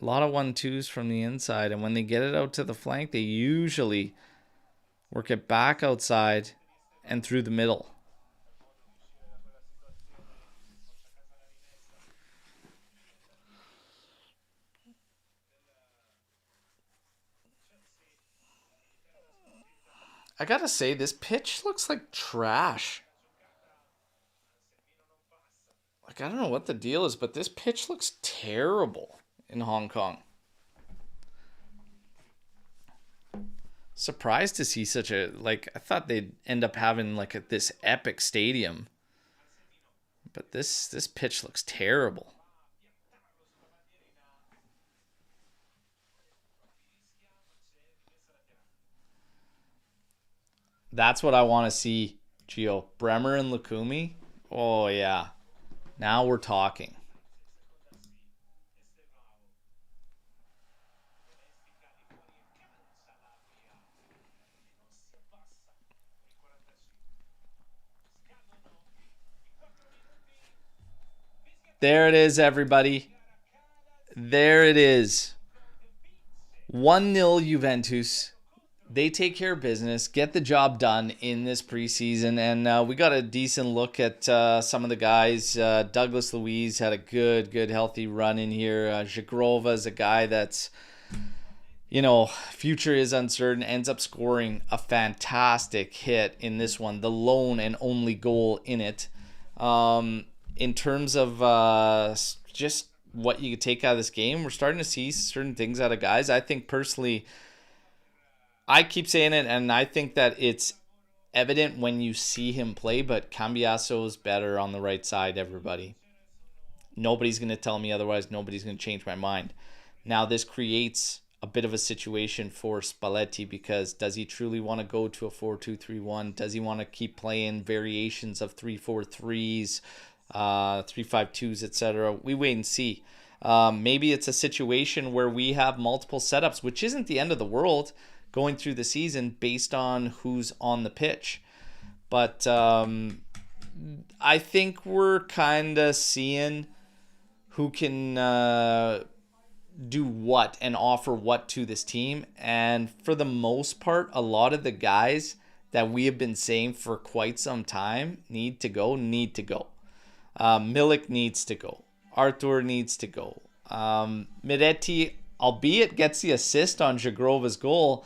A lot of 1-2s from the inside, and when they get it out to the flank, they usually work it back outside and through the middle. I gotta say, this pitch looks like trash. Like, I don't know what the deal is, but this pitch looks terrible in Hong Kong. Surprised to see such a, like, I thought they'd end up having like this epic stadium. But this pitch looks terrible. That's what I want to see, Gio. Bremer and Lukumi. Oh, yeah. Now we're talking. There it is, everybody. There it is. 1-0 Juventus. They take care of business, get the job done in this preseason, and we got a decent look at some of the guys. Douglas Luiz had a good, healthy run in here. Zagrova is a guy that's, you know, future is uncertain, ends up scoring a fantastic hit in this one, the lone and only goal in it. In terms of just what you could take out of this game, we're starting to see certain things out of guys. I think personally, I keep saying it, and I think that it's evident when you see him play, but Cambiasso is better on the right side, everybody. Nobody's going to tell me otherwise. Nobody's going to change my mind. Now, this creates a bit of a situation for Spalletti, because does he truly want to go to a 4-2-3-1? Does he want to keep playing variations of 3-4-3s, 3-5-2s, etc.? We wait and see. Maybe it's a situation where we have multiple setups, which isn't the end of the world going through the season based on who's on the pitch. But I think we're kind of seeing who can do what and offer what to this team. And for the most part, a lot of the guys that we have been saying for quite some time need to go. Milik needs to go. Arthur needs to go. Miretti, albeit gets the assist on Zagrova's goal,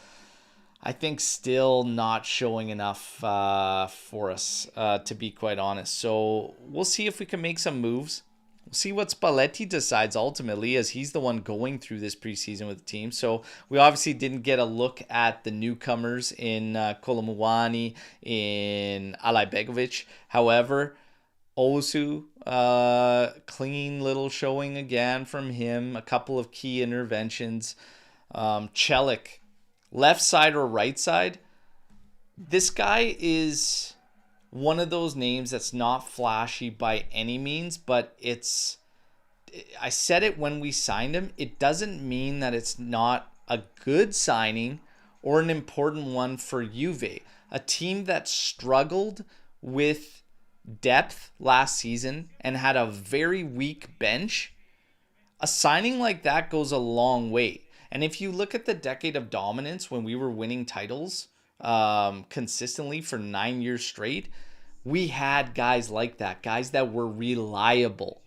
I think still not showing enough for us, to be quite honest. So we'll see if we can make some moves. We'll see what Spalletti decides ultimately, as he's the one going through this preseason with the team. So we obviously didn't get a look at the newcomers in Kolomuani, in Alajbegovic. However, Osu, clean little showing again from him. A couple of key interventions. Celik, left side or right side. This guy is one of those names that's not flashy by any means, but I said it when we signed him. It doesn't mean that it's not a good signing or an important one for Juve, a team that struggled with depth last season and had a very weak bench. A signing like that goes a long way. And if you look at the decade of dominance when we were winning titles consistently for 9 years straight, we had guys like that, guys that were reliable,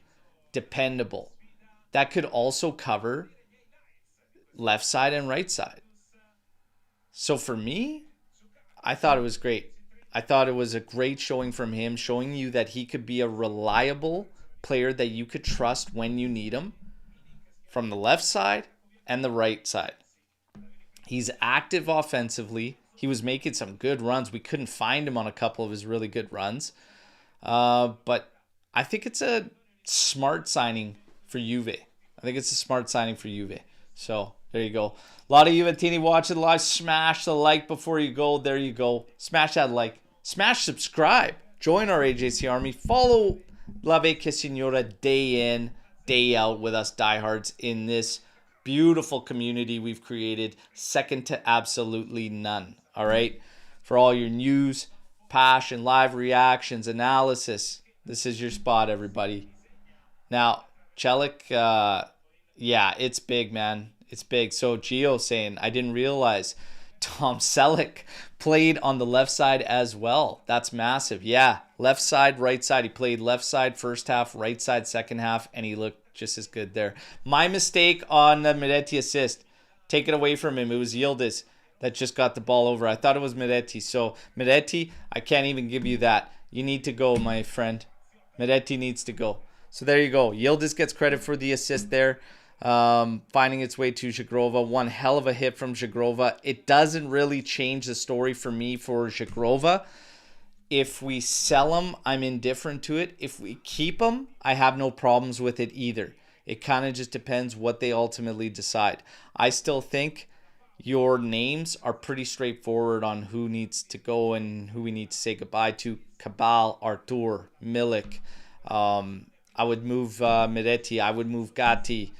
dependable, that could also cover left side and right side. So for me, I thought it was great. I thought it was a great showing from him, showing you that he could be a reliable player that you could trust when you need him from the left side and the right side. He's active offensively. He was making some good runs. We couldn't find him on a couple of his really good runs. But I think it's a smart signing for Juve. I think it's a smart signing for Juve. So there you go. A lot of Juventini watching live. Smash the like before you go. There you go. Smash that like. Smash subscribe. Join our AJC Army. Follow La Vecchia Signora day in, day out with us diehards in this beautiful community we've created, second to absolutely none. All right, for all your news, passion, live reactions, analysis, this is your spot, everybody. Now, Celik, yeah, it's big, man. It's big. So Gio saying, I didn't realize Tom Selleck played on the left side as well. That's massive. Yeah, left side, right side. He played left side first half, right side second half, and he looked just as good there. My mistake on the Miretti assist. Take it away from him. It was Yildiz that just got the ball over. I thought it was Miretti. So Miretti, I can't even give you that. You need to go, my friend. Miretti needs to go. So there you go. Yildiz gets credit for the assist there. Finding its way to Zagrova. One hell of a hit from Zagrova. It doesn't really change the story for me for Zagrova. If we sell him, I'm indifferent to it. If we keep him, I have no problems with it either. It kind of just depends what they ultimately decide. I still think your names are pretty straightforward on who needs to go and who we need to say goodbye to. Cabal, Artur, Milik. I would move Miretti. I would move Gatti.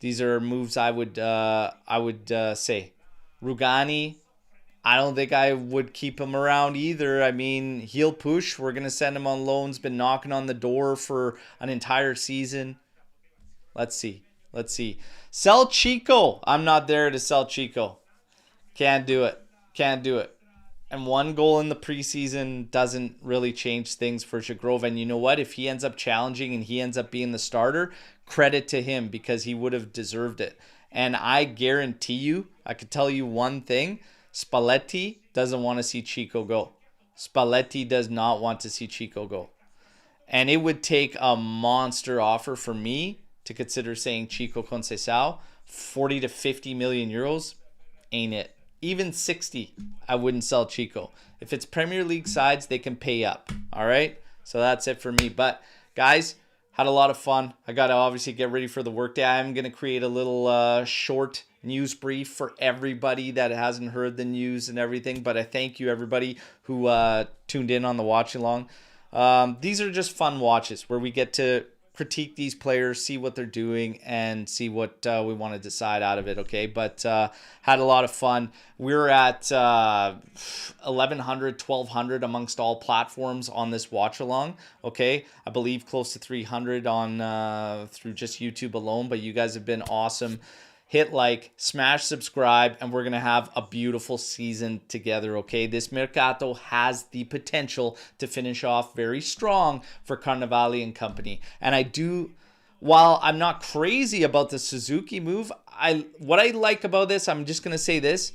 These are moves I would say. Rugani, I don't think I would keep him around either. I mean, he'll push. We're going to send him on loans. Been knocking on the door for an entire season. Let's see. Sell Chico. I'm not there to sell Chico. Can't do it. And one goal in the preseason doesn't really change things for Zagrova. And you know what? If he ends up challenging and he ends up being the starter, credit to him because he would have deserved it. And I guarantee you, I could tell you one thing. Spalletti doesn't want to see Chico go. Spalletti does not want to see Chico go. And it would take a monster offer for me to consider saying Chico Conceição. 40 to 50 million euros ain't it. Even 60, I wouldn't sell Chico. If it's Premier League sides, they can pay up. All right? So that's it for me. But, guys, had a lot of fun. I got to obviously get ready for the workday. I'm going to create a little short news brief for everybody that hasn't heard the news and everything. But I thank you, everybody who tuned in on the watch along. These are just fun watches where we get to critique these players, see what they're doing, and see what we want to decide out of it, okay? But had a lot of fun. We're at 1,100, 1,200 amongst all platforms on this watch-along, okay? I believe close to 300 on through just YouTube alone, but you guys have been awesome. Hit like, smash subscribe, and we're going to have a beautiful season together, okay? This mercato has the potential to finish off very strong for Carnevale and company. And while I'm not crazy about the Suzuki move, what I like about this, I'm just going to say this,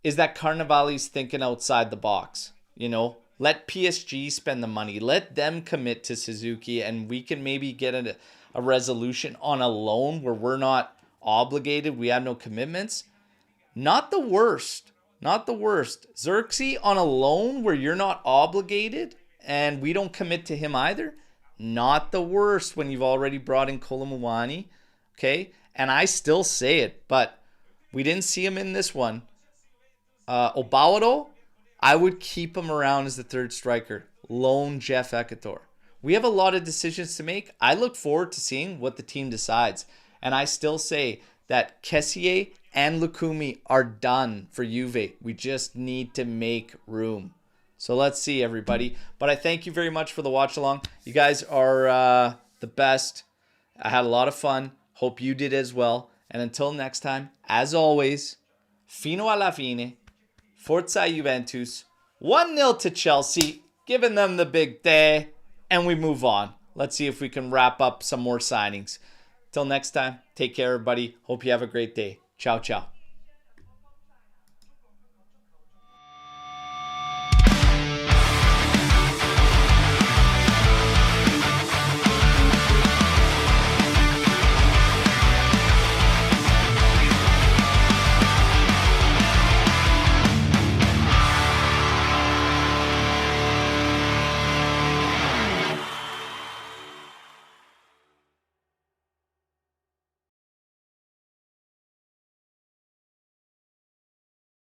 is that Carnevale's thinking outside the box. You know, let PSG spend the money. Let them commit to Suzuki, and we can maybe get a resolution on a loan where we're not obligated. We have no commitments. Not the worst. Not the worst. Xerxes on a loan where you're not obligated and we don't commit to him either. Not the worst when you've already brought in Kolomuani. Okay? And I still say it, but we didn't see him in this one. Obawado, I would keep him around as the third striker. Loan Jeff Ekator. We have a lot of decisions to make. I look forward to seeing what the team decides. And I still say that Kessié and Lukumi are done for Juve. We just need to make room. So let's see, everybody. But I thank you very much for the watch along. You guys are the best. I had a lot of fun. Hope you did as well. And until next time, as always, fino alla fine, Forza Juventus, 1-0 to Chelsea, giving them the big day, and we move on. Let's see if we can wrap up some more signings. Till next time, take care, everybody. Hope you have a great day. Ciao, ciao.